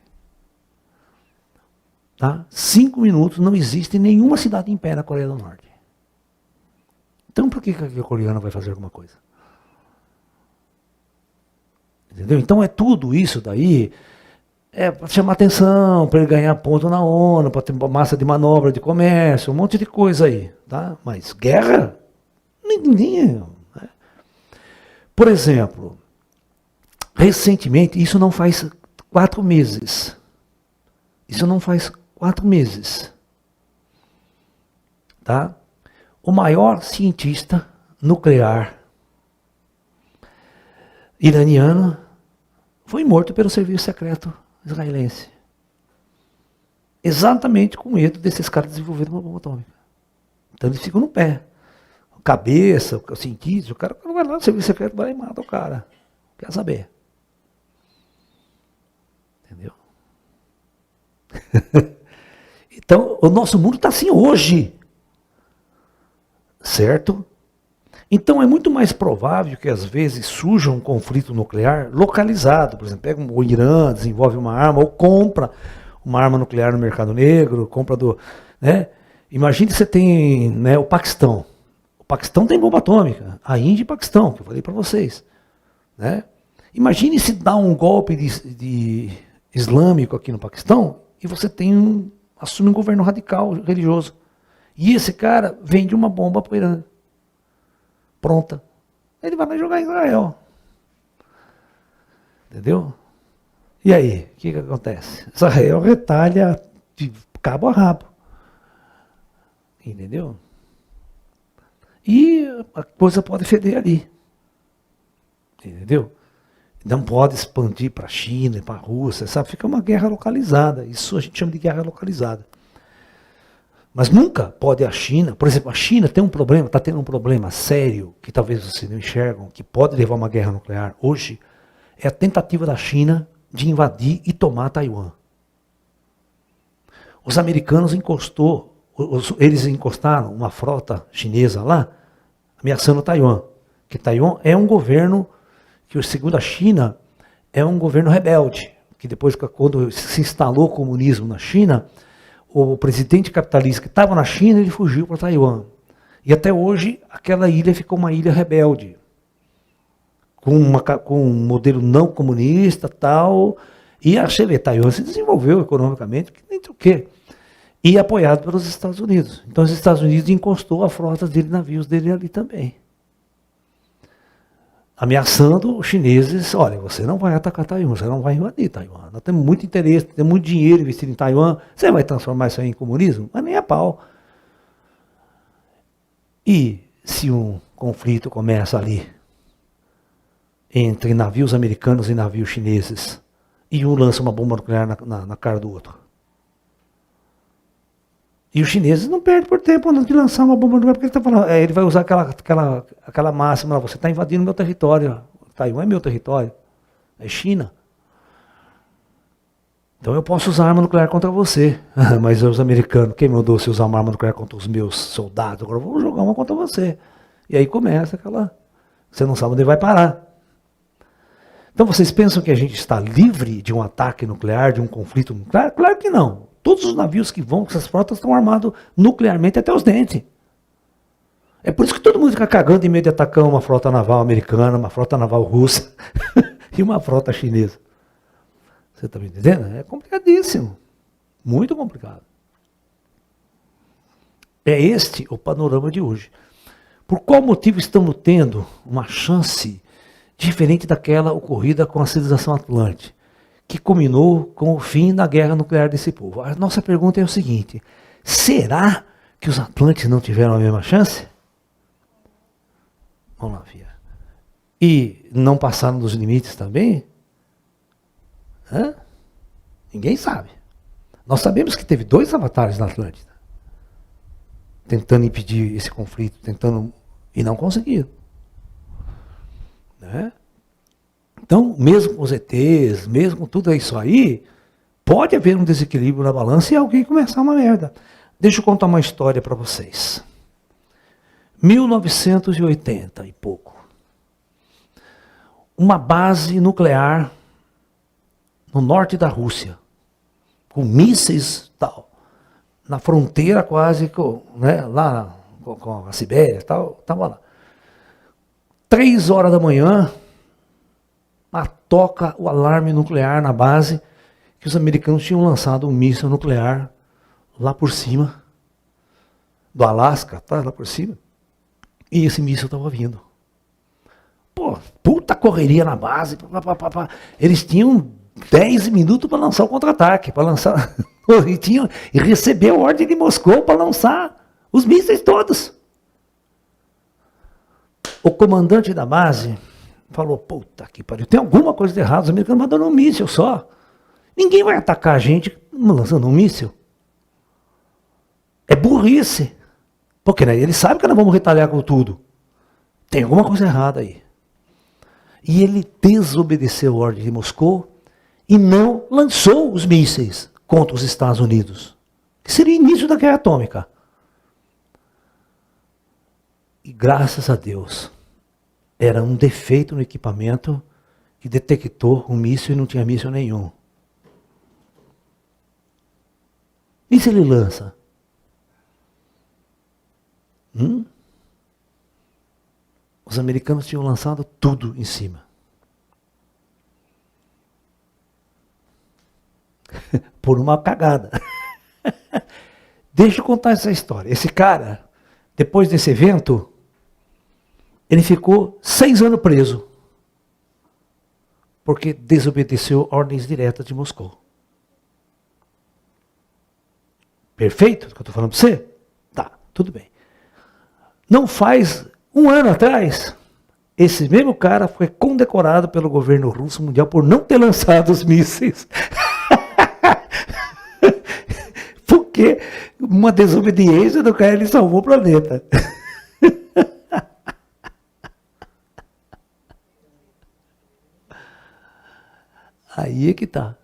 Speaker 1: Tá? 5 minutos não existe nenhuma cidade em pé na Coreia do Norte. Então por que o coreano vai fazer alguma coisa? Entendeu? Então é tudo isso daí, para chamar atenção, para ele ganhar ponto na ONU, para ter massa de manobra de comércio, um monte de coisa aí. Tá? Mas guerra? Ninguém. Né? Por exemplo, recentemente, isso não faz 4 meses. Isso não faz 4 meses. Tá? O maior cientista nuclear iraniano foi morto pelo serviço secreto israelense. Exatamente com medo desses caras desenvolverem uma bomba atômica. Então eles ficam no pé. A cabeça, o cientista, o cara vai lá, o serviço secreto vai e mata o cara. Quer saber. Entendeu? Então, o nosso mundo está assim hoje. Certo? Então é muito mais provável que às vezes surja um conflito nuclear localizado. Por exemplo, pega o Irã, desenvolve uma arma ou compra uma arma nuclear no mercado negro, compra do... Né? Imagine que você tem, né, o Paquistão. O Paquistão tem bomba atômica. A Índia e o Paquistão, que eu falei para vocês. Né? Imagine se dá um golpe de islâmico aqui no Paquistão e você assume um governo radical religioso. E esse cara vende uma bomba para o Irã. Pronta. Ele vai lá jogar em Israel. Entendeu? E aí, o que acontece? Israel retalha de cabo a rabo. Entendeu? E a coisa pode feder ali. Entendeu? Não pode expandir para a China e para a Rússia, sabe? Fica uma guerra localizada. Isso a gente chama de guerra localizada. Mas nunca pode a China, por exemplo, a China tem um problema, está tendo um problema sério, que talvez vocês não enxergam, que pode levar a uma guerra nuclear hoje, é a tentativa da China de invadir e tomar Taiwan. Os americanos eles encostaram uma frota chinesa lá, ameaçando Taiwan. Que Taiwan é um governo que, segundo a China, é um governo rebelde, que depois, quando se instalou o comunismo na China, o presidente capitalista que estava na China, ele fugiu para Taiwan. E até hoje, aquela ilha ficou uma ilha rebelde. Com um modelo não comunista tal. E a Taiwan se desenvolveu economicamente, que nem sei o quê. E apoiado pelos Estados Unidos. Então os Estados Unidos encostou a frota dele, navios dele ali também. Ameaçando os chineses, olha, você não vai atacar Taiwan, você não vai invadir Taiwan. Nós temos muito interesse, temos muito dinheiro investido em Taiwan. Você vai transformar isso aí em comunismo? Mas nem a pau. E se um conflito começa ali entre navios americanos e navios chineses e um lança uma bomba nuclear na cara do outro? E os chineses não perdem por tempo de lançar uma bomba nuclear, porque ele, tá falando, ele vai usar aquela máxima, você está invadindo meu território. Taiwan é meu território. É China. Então eu posso usar arma nuclear contra você. Mas os americanos, quem mandou você usar uma arma nuclear contra os meus soldados? Agora eu vou jogar uma contra você. E aí começa aquela... Você não sabe onde vai parar. Então vocês pensam que a gente está livre de um ataque nuclear, de um conflito nuclear? Claro que não. Todos os navios que vão com essas frotas estão armados nuclearmente até os dentes. É por isso que todo mundo fica cagando em meio de atacar uma frota naval americana, uma frota naval russa e uma frota chinesa. Você está me entendendo? É complicadíssimo. Muito complicado. É este o panorama de hoje. Por qual motivo estamos tendo uma chance diferente daquela ocorrida com a civilização Atlante, que culminou com o fim da guerra nuclear desse povo? A nossa pergunta é o seguinte: será que os Atlantes não tiveram a mesma chance? Vamos lá, filha. E não passaram dos limites também? Hã? Ninguém sabe. Nós sabemos que teve 2 avatares na Atlântida, tentando impedir esse conflito, e não conseguiram. Né? Então, mesmo com os ETs, mesmo com tudo isso aí, pode haver um desequilíbrio na balança e alguém começar uma merda. Deixa eu contar uma história para vocês. 1980 e pouco. Uma base nuclear no norte da Rússia, com mísseis tal, na fronteira quase, né, lá com a Sibéria, tal, estava lá. 3 horas da manhã, toca o alarme nuclear na base, que os americanos tinham lançado um míssil nuclear lá por cima, do Alasca, tá, lá por cima, e esse míssil estava vindo. Pô, puta correria na base, eles tinham 10 minutos para lançar o contra-ataque, para lançar, e recebeu ordem de Moscou para lançar os mísseis todos. O comandante da base falou, puta que pariu, tem alguma coisa de errado, os americanos mandando um míssil só. Ninguém vai atacar a gente lançando um míssil. É burrice. Porque né, eles sabem que nós vamos retaliar com tudo. Tem alguma coisa errada aí. E ele desobedeceu a ordem de Moscou e não lançou os mísseis contra os Estados Unidos, que seria o início da guerra atômica. E graças a Deus, era um defeito no equipamento que detectou um míssil e não tinha míssil nenhum. E se ele lança? Os americanos tinham lançado tudo em cima. Por uma cagada. Deixa eu contar essa história. Esse cara, depois desse evento, ele ficou 6 anos preso. Porque desobedeceu ordens diretas de Moscou. Perfeito o que eu estou falando para você? Tá, tudo bem. Não faz 1 ano atrás, esse mesmo cara foi condecorado pelo governo russo mundial por não ter lançado os mísseis. Porque uma desobediência do cara, ele salvou o planeta. Aí é que está.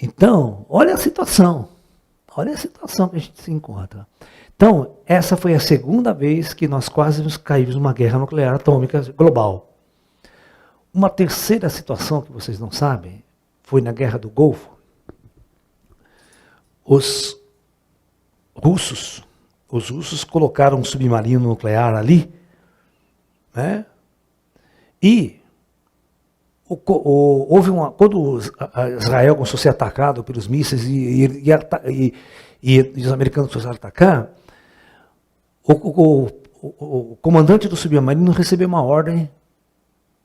Speaker 1: Então, olha a situação. Olha a situação que a gente se encontra. Então, essa foi a 2ª vez que nós quase nos caímos numa guerra nuclear atômica global. Uma terceira situação que vocês não sabem foi na Guerra do Golfo. Os russos colocaram um submarino nuclear ali, né? E quando Israel começou a ser atacado pelos mísseis e os americanos começaram a atacar, o comandante do submarino recebeu uma ordem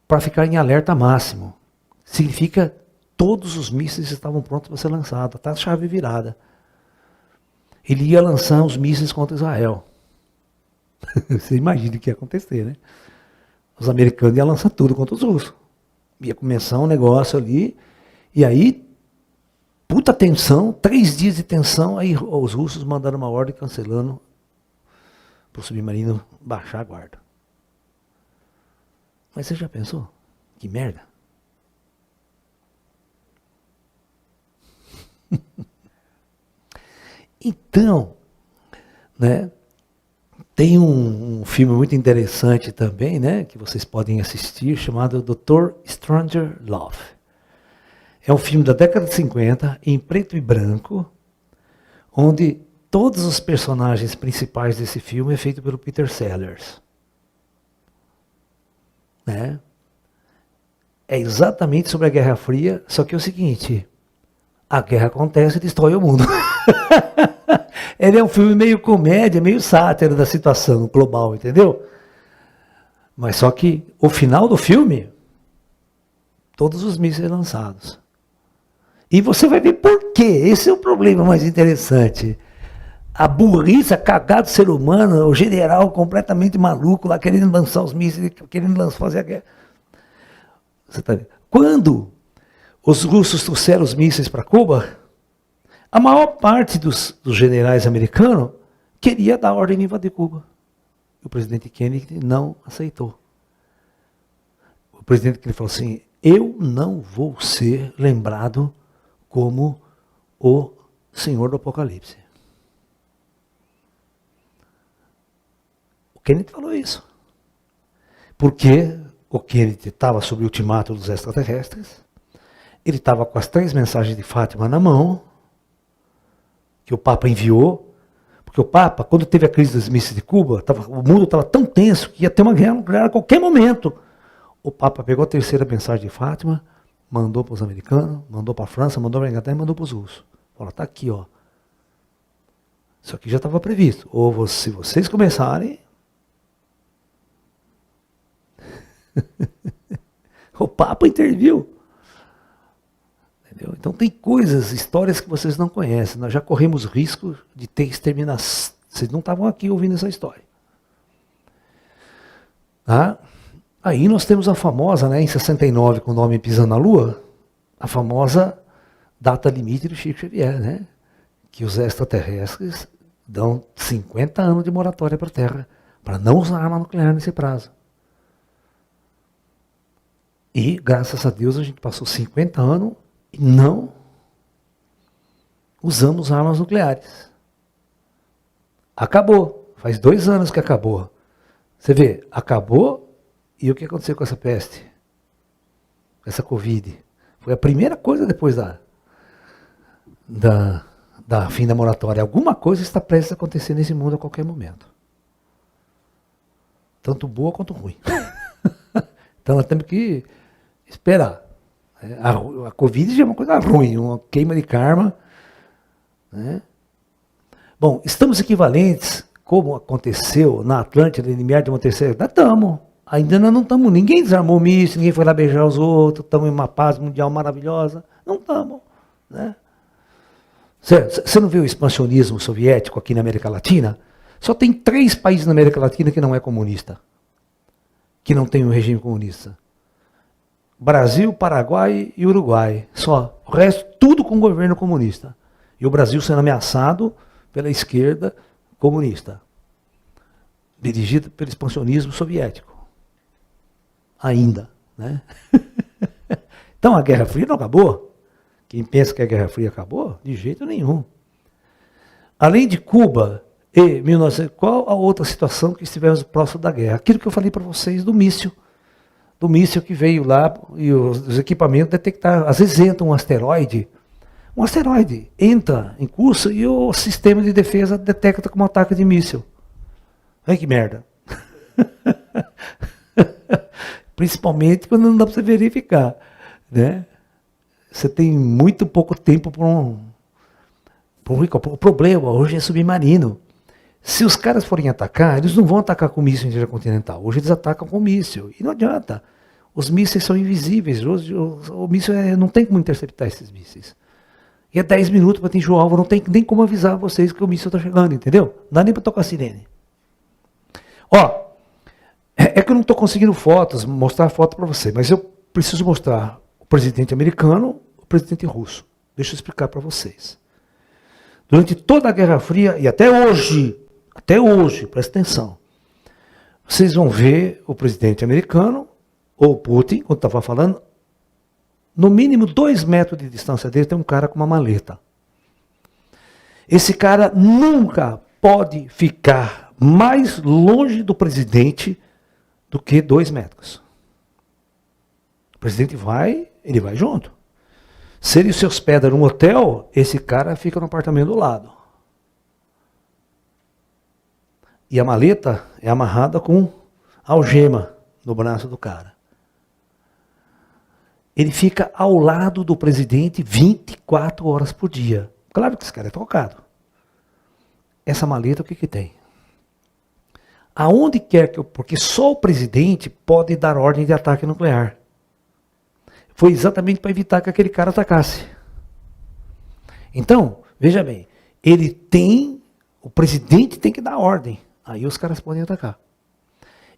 Speaker 1: para ficar em alerta máximo. Significa que todos os mísseis estavam prontos para ser lançados, está a chave virada. Ele ia lançar os mísseis contra Israel. Você imagina o que ia acontecer, né? Os americanos iam lançar tudo contra os russos. Ia começar um negócio ali, e aí, puta tensão, 3 dias de tensão, aí os russos mandaram uma ordem cancelando para o submarino baixar a guarda. Mas você já pensou? Que merda. Então, né, tem um filme muito interessante também, né, que vocês podem assistir, chamado Dr. Strangelove. É um filme da década de 50, em preto e branco, onde todos os personagens principais desse filme é feito pelo Peter Sellers. Né? é exatamente sobre a Guerra Fria, só que é o seguinte, a guerra acontece e destrói o mundo. Ele é um filme meio comédia, meio sátira da situação global, entendeu? Mas só que o final do filme, todos os mísseis lançados. E você vai ver por quê. Esse é o problema mais interessante. A burrice, a cagada do ser humano, o general completamente maluco lá querendo lançar os mísseis, querendo fazer a guerra. Você tá vendo? Quando os russos trouxeram os mísseis para Cuba, a maior parte dos generais americanos queria dar ordem de invadir Cuba. O presidente Kennedy não aceitou. O presidente Kennedy falou assim, eu não vou ser lembrado como o Senhor do Apocalipse. O Kennedy falou isso. Porque o Kennedy estava sob o ultimato dos extraterrestres, ele estava com as 3 mensagens de Fátima na mão, que o Papa enviou, porque o Papa, quando teve a crise dos mísseis de Cuba, o mundo estava tão tenso que ia ter uma guerra nuclear a qualquer momento. O Papa pegou a 3ª mensagem de Fátima, mandou para os americanos, mandou para a França, mandou para a Inglaterra e mandou para os russos. Falou, está aqui, ó. Isso aqui já estava previsto. Ou se vocês começarem... o Papa interviu. Entendeu? Então tem coisas, histórias que vocês não conhecem. Nós já corremos risco de ter exterminação. Vocês não estavam aqui ouvindo essa história. Tá? Aí nós temos a famosa, né, em 69, com o nome Pisando na Lua, a famosa data limite do Chico Xavier, né? Que os extraterrestres dão 50 anos de moratória para a Terra, para não usar arma nuclear nesse prazo. E, graças a Deus, a gente passou 50 anos e não usamos armas nucleares. Acabou. Faz 2 anos que acabou. Você vê, acabou, e o que aconteceu com essa peste? Essa Covid? Foi a primeira coisa depois da fim da moratória. Alguma coisa está prestes a acontecer nesse mundo a qualquer momento. Tanto boa quanto ruim. Então nós temos que esperar. A Covid já é uma coisa ruim, uma queima de karma. Né? Bom, estamos equivalentes, como aconteceu na Atlântida, no limiar de uma terceira, nós estamos. Ainda não estamos, ninguém desarmou míssil, ninguém foi lá beijar os outros, estamos em uma paz mundial maravilhosa. Não estamos. Né? Você não viu o expansionismo soviético aqui na América Latina? Só tem 3 países na América Latina que não é comunista. Que não tem um regime comunista. Brasil, Paraguai e Uruguai. Só. O resto, tudo com governo comunista. E o Brasil sendo ameaçado pela esquerda comunista. Dirigida pelo expansionismo soviético. Ainda. Né? Então a Guerra Fria não acabou. Quem pensa que a Guerra Fria acabou, de jeito nenhum. Além de Cuba e 1900, qual a outra situação que estivemos próximo da guerra? Aquilo que eu falei para vocês do míssil. Do míssil que veio lá e os equipamentos detectaram. Às vezes entra um asteroide entra em curso e o sistema de defesa detecta como ataque de míssil. Olha que merda. Principalmente quando não dá para você verificar. Né? Você tem muito pouco tempo para o problema hoje é submarino. Se os caras forem atacar, eles não vão atacar com míssil intercontinental. Hoje eles atacam com míssil. E não adianta. Os mísseis são invisíveis. O míssil não tem como interceptar esses mísseis. E é 10 minutos para atingir o alvo. Não tem nem como avisar vocês que o míssil está chegando, entendeu? Não dá nem para tocar a sirene. Ó, é que eu não estou conseguindo mostrar foto para você, mas eu preciso mostrar o presidente americano, o presidente russo. Deixa eu explicar para vocês. Durante toda a Guerra Fria, e até hoje, presta atenção, vocês vão ver o presidente americano, ou Putin, quando estava falando, no mínimo 2 metros de distância dele tem um cara com uma maleta. Esse cara nunca pode ficar mais longe do presidente do que 2 metros. O presidente ele vai junto. Se ele se hospeda num hotel, esse cara fica no apartamento do lado. E a maleta é amarrada com algema no braço do cara. ele fica ao lado do presidente 24 horas por dia. Claro que esse cara é tocado. Essa maleta, o que que tem? Aonde quer que eu... Porque só o presidente pode dar ordem de ataque nuclear. Foi exatamente para evitar que aquele cara atacasse. Então, veja bem, o presidente tem que dar ordem. Aí os caras podem atacar.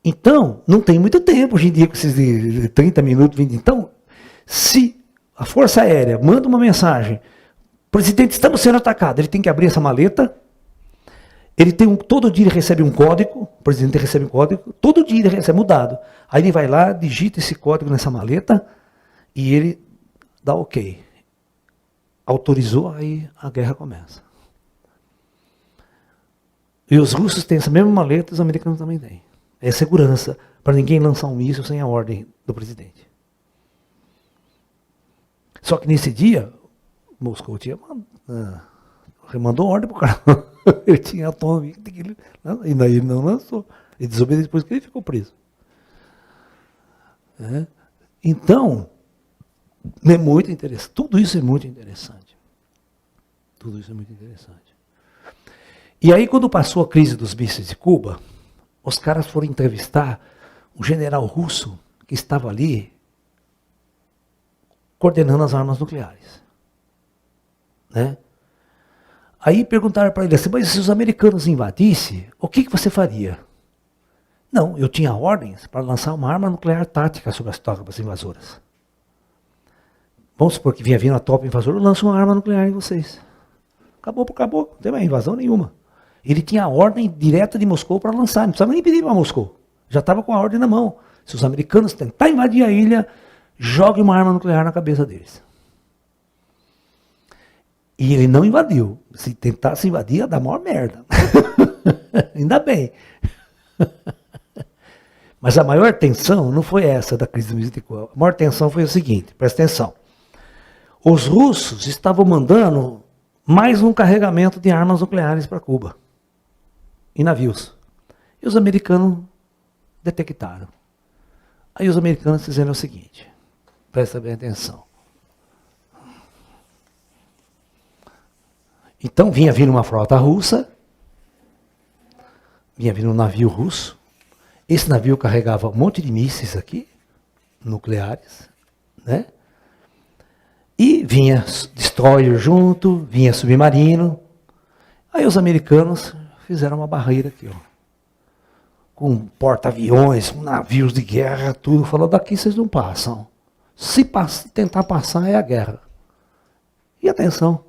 Speaker 1: Então, não tem muito tempo hoje em dia com esses de 30 minutos, 20. Então, se a Força Aérea manda uma mensagem, presidente, estamos sendo atacados, ele tem que abrir essa maleta, todo dia ele recebe um código, o presidente recebe um código, todo dia ele recebe mudado. Aí ele vai lá, digita esse código nessa maleta e ele dá ok. Autorizou, aí a guerra começa. E os russos têm essa mesma maleta, os americanos também têm. É segurança, para ninguém lançar um míssil sem a ordem do presidente. Só que nesse dia, Moscou mandou ordem para o cara. Ele tinha atômico, e daí ele não lançou. Ele desobedeceu depois que ele ficou preso. Então, é muito interessante. Tudo isso é muito interessante. Tudo isso é muito interessante. E aí, quando passou a crise dos mísseis de Cuba, os caras foram entrevistar o general russo que estava ali coordenando as armas nucleares. Né? Aí perguntaram para ele assim, mas se os americanos invadissem, o que você faria? Não, eu tinha ordens para lançar uma arma nuclear tática sobre as tropas invasoras. Vamos supor que vinha vindo a tropa invasora, eu lanço uma arma nuclear em vocês. Acabou, não tem mais invasão nenhuma. Ele tinha a ordem direta de Moscou para lançar, não precisava nem pedir para Moscou. Já estava com a ordem na mão. Se os americanos tentarem invadir a ilha, jogue uma arma nuclear na cabeça deles. E ele não invadiu. Se tentasse invadir, ia dar maior merda. Ainda bem. Mas a maior tensão não foi essa da crise do míssil de Cuba. A maior tensão foi o seguinte, presta atenção. Os russos estavam mandando mais um carregamento de armas nucleares para Cuba. Em navios. E os americanos detectaram. Aí os americanos fizeram o seguinte. Presta bem atenção. Então vinha vindo uma frota russa. Vinha vindo um navio russo. Esse navio carregava um monte de mísseis aqui, nucleares, né? E vinha destroyer junto, vinha submarino. Aí os americanos fizeram uma barreira aqui, ó, com porta-aviões, com navios de guerra, tudo. Falou, daqui vocês não passam. Se tentar passar, é a guerra. E atenção.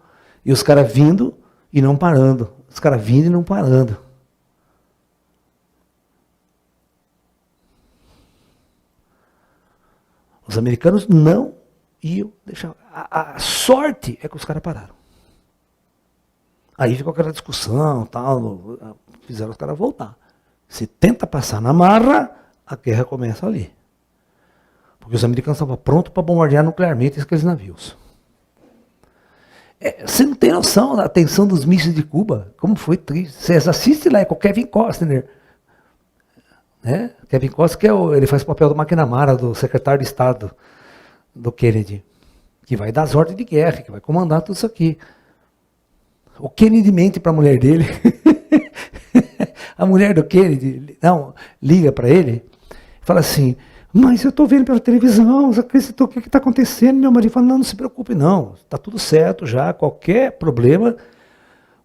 Speaker 1: E os caras vindo e não parando. Os caras vindo e não parando. Os americanos não iam deixar. A sorte é que os caras pararam. Aí ficou aquela discussão, tal, fizeram os caras voltar. Se tenta passar na marra, a guerra começa ali. Porque os americanos estavam prontos para bombardear nuclearmente aqueles navios. Você não tem noção da tensão dos mísseis de Cuba, como foi triste. Vocês assistem lá, é com o Kevin Costner. Né? Kevin Costner, ele faz o papel do McNamara, do secretário de Estado do Kennedy, que vai dar as ordens de guerra, que vai comandar tudo isso aqui. O Kennedy mente para a mulher dele. A mulher do Kennedy liga para ele e fala assim, mas eu estou vendo pela televisão, o que está acontecendo? Meu marido fala, não se preocupe não, está tudo certo já, qualquer problema,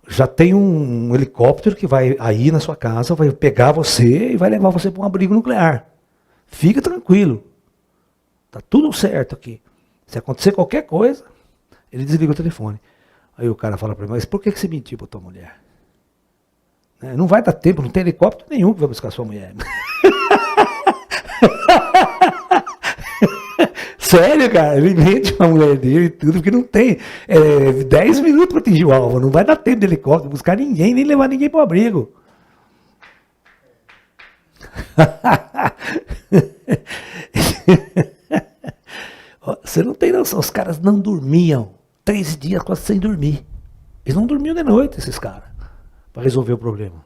Speaker 1: já tem um helicóptero que vai aí na sua casa, vai pegar você e vai levar você para um abrigo nuclear. Fica tranquilo, está tudo certo aqui. Se acontecer qualquer coisa, ele desliga o telefone. Aí o cara fala para ele, mas por que você mentiu para tua mulher? Não vai dar tempo, não tem helicóptero nenhum que vai buscar sua mulher. Sério, cara, ele mente pra mulher dele e tudo, porque não tem 10 minutos para atingir o alvo, não vai dar tempo de helicóptero, buscar ninguém, nem levar ninguém para o abrigo. Você não tem noção, os caras não dormiam, 3 dias quase sem dormir. Eles não dormiam de noite, esses caras, para resolver o problema.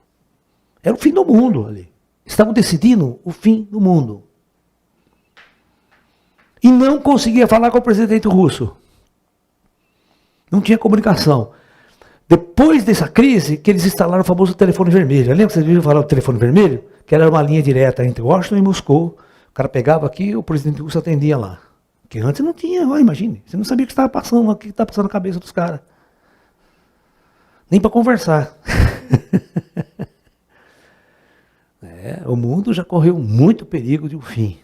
Speaker 1: Era o fim do mundo ali. Estavam decidindo o fim do mundo. e não conseguia falar com o presidente russo. Não tinha comunicação. Depois dessa crise, que eles instalaram o famoso telefone vermelho. Lembra que vocês viram falar do telefone vermelho? Que era uma linha direta entre Washington e Moscou. O cara pegava aqui e o presidente russo atendia lá. Que antes não tinha, ó, imagine. Você não sabia o que estava passando, o que estava passando na cabeça dos caras. Nem para conversar. O mundo já correu muito perigo de um fim.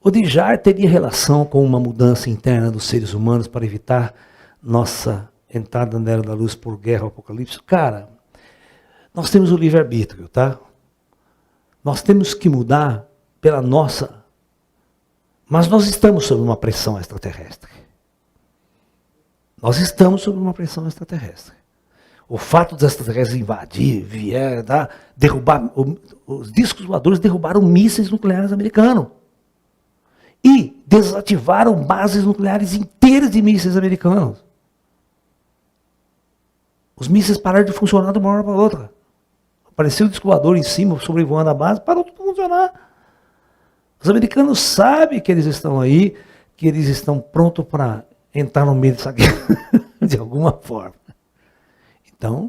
Speaker 1: O Djar teria relação com uma mudança interna dos seres humanos para evitar nossa entrada na Era da Luz por guerra ou apocalipse? Cara, nós temos o livre-arbítrio, tá? Nós temos que mudar pela nossa... Mas nós estamos sob uma pressão extraterrestre. Nós estamos sob uma pressão extraterrestre. O fato dos extraterrestres invadir, vier, derrubar... Os discos voadores derrubaram mísseis nucleares americanos. E desativaram bases nucleares inteiras de mísseis americanos. Os mísseis pararam de funcionar de uma hora para outra. Apareceu o disco voador em cima, sobrevoando a base, parou tudo de funcionar. Os americanos sabem que eles estão aí, que eles estão prontos para entrar no meio dessa guerra, de alguma forma. Então,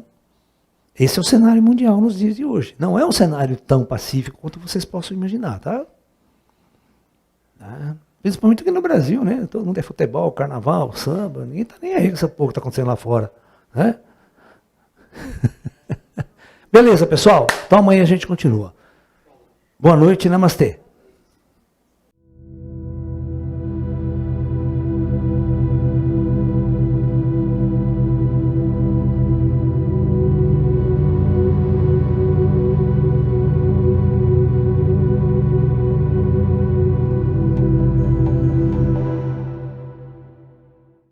Speaker 1: esse é o cenário mundial nos dias de hoje. Não é um cenário tão pacífico quanto vocês possam imaginar, tá? Principalmente aqui no Brasil, né? Todo mundo é futebol, carnaval, samba, ninguém tá nem aí com essa porra que está acontecendo lá fora, né? Beleza, pessoal? Então amanhã a gente continua. Boa noite, namastê.